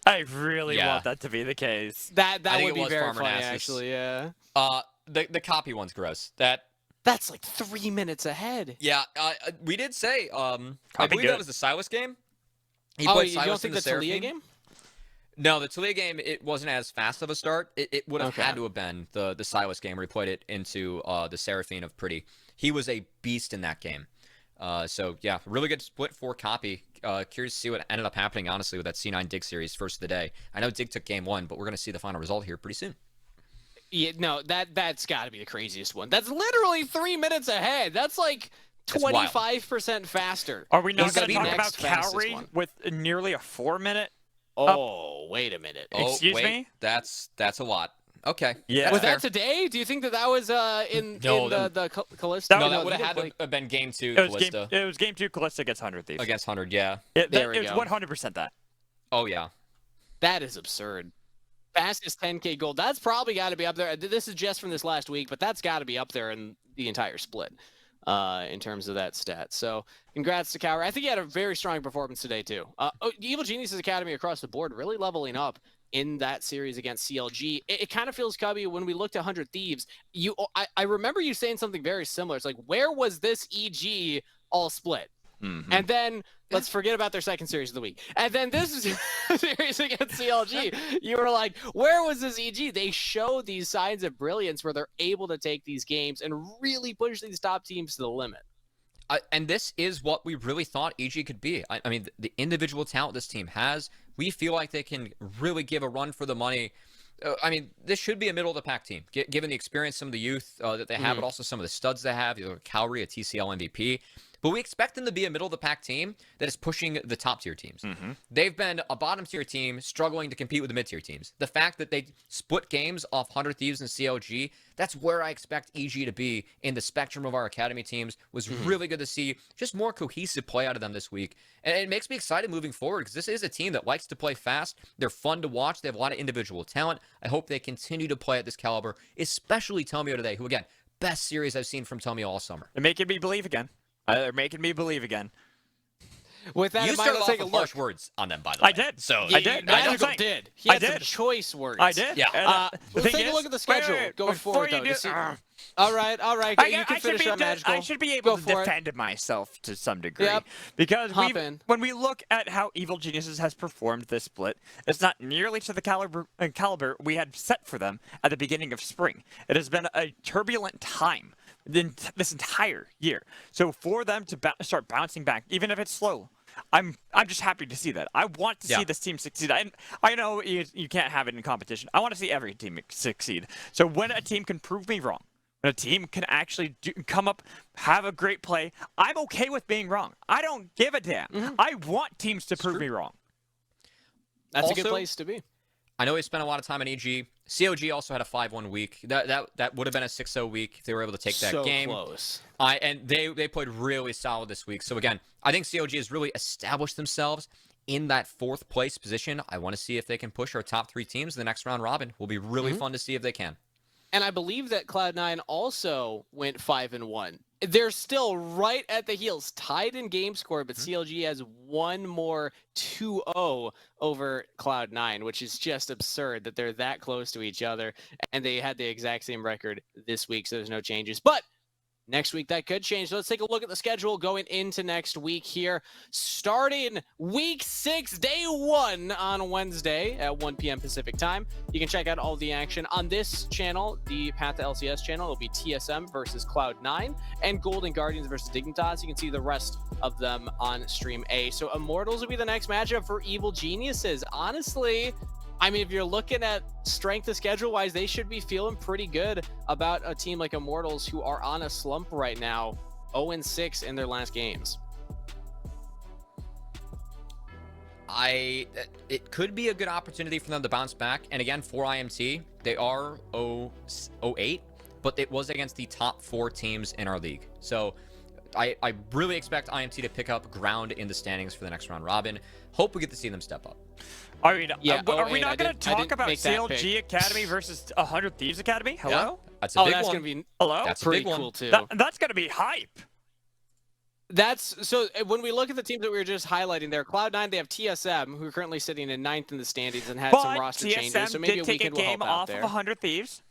I really want that to be the case. That would be was very Farmer funny, Nasus. actually, yeah. The copy one's gross. That's like 3 minutes ahead. Yeah, we did say, I Copy believe good. that was the Silas game. He Oh, played you don't Silas think in the that's a Talia Seraphine. game? No, the Talia game, it wasn't as fast of a start. It would have Okay. had to have been the Silas game where he played it into the Seraphine of Pretty. He was a beast in that game. So, yeah, really good split for copy. Curious to see what ended up happening, honestly, with that C9 Dig series first of the day. I know Dig took game one, but we're going to see the final result here pretty soon. Yeah, no, that's got to be the craziest one. That's literally 3 minutes ahead. That's like That's wild. 25% faster. Are we not Who's going to gonna be talk about next fastest Cowrie one? with nearly a 4-minute? Oh, wait a minute. Oh, Excuse wait, me? That's a lot. Okay. Yeah. Was that's that today? Do you think that was in No, the Callisto? No, No, that he would have didn't had play- to have been game 2, It was Callista, game 2 Callista against 100 Thieves. against 100, yeah. There we It was go. 100% that. Oh, yeah. That is absurd. Fastest 10K gold. That's probably got to be up there. This is just from this last week, but that's got to be up there in the entire split in terms of that stat. So congrats to Cowrie. I think he had a very strong performance today, too. Evil Geniuses Academy across the board really leveling up in that series against CLG. It kind of feels, Cubby, when we looked at 100 Thieves, I remember you saying something very similar. It's like, where was this EG all split? Mm-hmm. And then let's forget about their second series of the week. And then this series against CLG, you were like, where was this EG? They show these signs of brilliance where they're able to take these games and really push these top teams to the limit. And this is what we really thought EG could be. I mean, the individual talent this team has, we feel like they can really give a run for the money. I mean, this should be a middle-of-the-pack team, given the experience, some of the youth that they have, but also some of the studs they have. You know, Cowrie, a TCL MVP. But we expect them to be a middle-of-the-pack team that is pushing the top-tier teams. Mm-hmm. They've been a bottom-tier team struggling to compete with the mid-tier teams. The fact that they split games off 100 Thieves and CLG, that's where I expect EG to be in the spectrum of our academy teams. Was really good to see just more cohesive play out of them this week. And it makes me excited moving forward because this is a team that likes to play fast. They're fun to watch. They have a lot of individual talent. I hope they continue to play at this caliber, especially Tomio today, who, again, best series I've seen from Tomio all summer. They're making me believe again. They're making me believe again. With that You in mind, started let's off take a with look. harsh words on them, by the way. I did. So I did. Magical I did. He had I some did. choice words. I did. Yeah. And, the Let's thing take a is- look at the schedule going before forward, you though. do- to see- All right. You can finish up, Magical. I should be able Go to for it. defend myself to some degree. Yep. Because Hop in. when we look at how Evil Geniuses has performed this split, it's not nearly to the caliber we had set for them at the beginning of spring. It has been a turbulent time this entire year. So for them to start bouncing back, even if it's slow, I'm just happy to see that. I want to see this team succeed. I know you can't have it in competition. I want to see every team succeed. So when a team can prove me wrong, when a team can actually come up, have a great play, I'm okay with being wrong. I don't give a damn. I want teams to prove me wrong. That's a good Also- place to be. I know he spent a lot of time in EG. CLG also had a 5-1 week. That would have been a 6-0 week if they were able to take that So game. close. And they played really solid this week. So again, I think CLG has really established themselves in that 4th place position. I want to see if they can push our top 3 teams in the next round robin. Will be really fun to see if they can. And I believe that Cloud9 also went 5-1. They're still right at the heels, tied in game score, but CLG has one more 2-0 over Cloud9, which is just absurd that they're that close to each other. And they had the exact same record this week, so there's no changes. But next week that could change. So let's take a look at the schedule going into next week here. Starting week 6, day 1 on Wednesday at 1 p.m. Pacific time. You can check out all the action on this channel, the Path to LCS channel. It'll be TSM versus Cloud9 and Golden Guardians versus Dignitas. You can see the rest of them on Stream A. So Immortals will be the next matchup for Evil Geniuses. Honestly, I mean, if you're looking at strength of schedule-wise, they should be feeling pretty good about a team like Immortals, who are on a slump right now, 0-6 in their last games. It could be a good opportunity for them to bounce back. And again, for IMT, they are 0-8, but it was against the top 4 teams in our league. So I really expect IMT to pick up ground in the standings for the next round robin. Hope we get to see them step up. I mean, yeah, are we not going to talk about CLG Academy versus 100 Thieves Academy? Hello? Yeah, that's a big that's one. Gonna be Hello? That's pretty a big cool one. too. That's going to be hype. That's so when we look at the teams that we were just highlighting there, Cloud9, they have TSM, who are currently sitting in 9th in the standings and had some roster changes. So maybe did take a weekend will game help out off there. of 100 Thieves.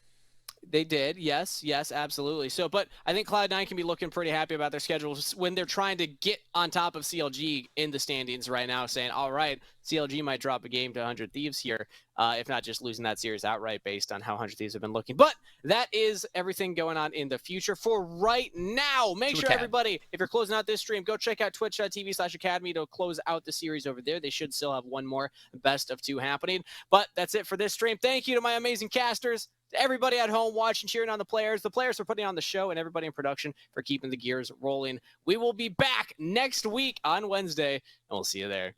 They did, yes, absolutely. So, but I think Cloud9 can be looking pretty happy about their schedule when they're trying to get on top of CLG in the standings right now, saying, all right, CLG might drop a game to 100 Thieves here, if not just losing that series outright based on how 100 Thieves have been looking. But that is everything going on in the future for right now. Make sure everybody, if you're closing out this stream, go check out twitch.tv/academy to close out the series over there. They should still have one more best of 2 happening. But that's it for this stream. Thank you to my amazing casters, to everybody at home watching, cheering on the players for putting on the show, and everybody in production for keeping the gears rolling. We will be back next week on Wednesday, and we'll see you there.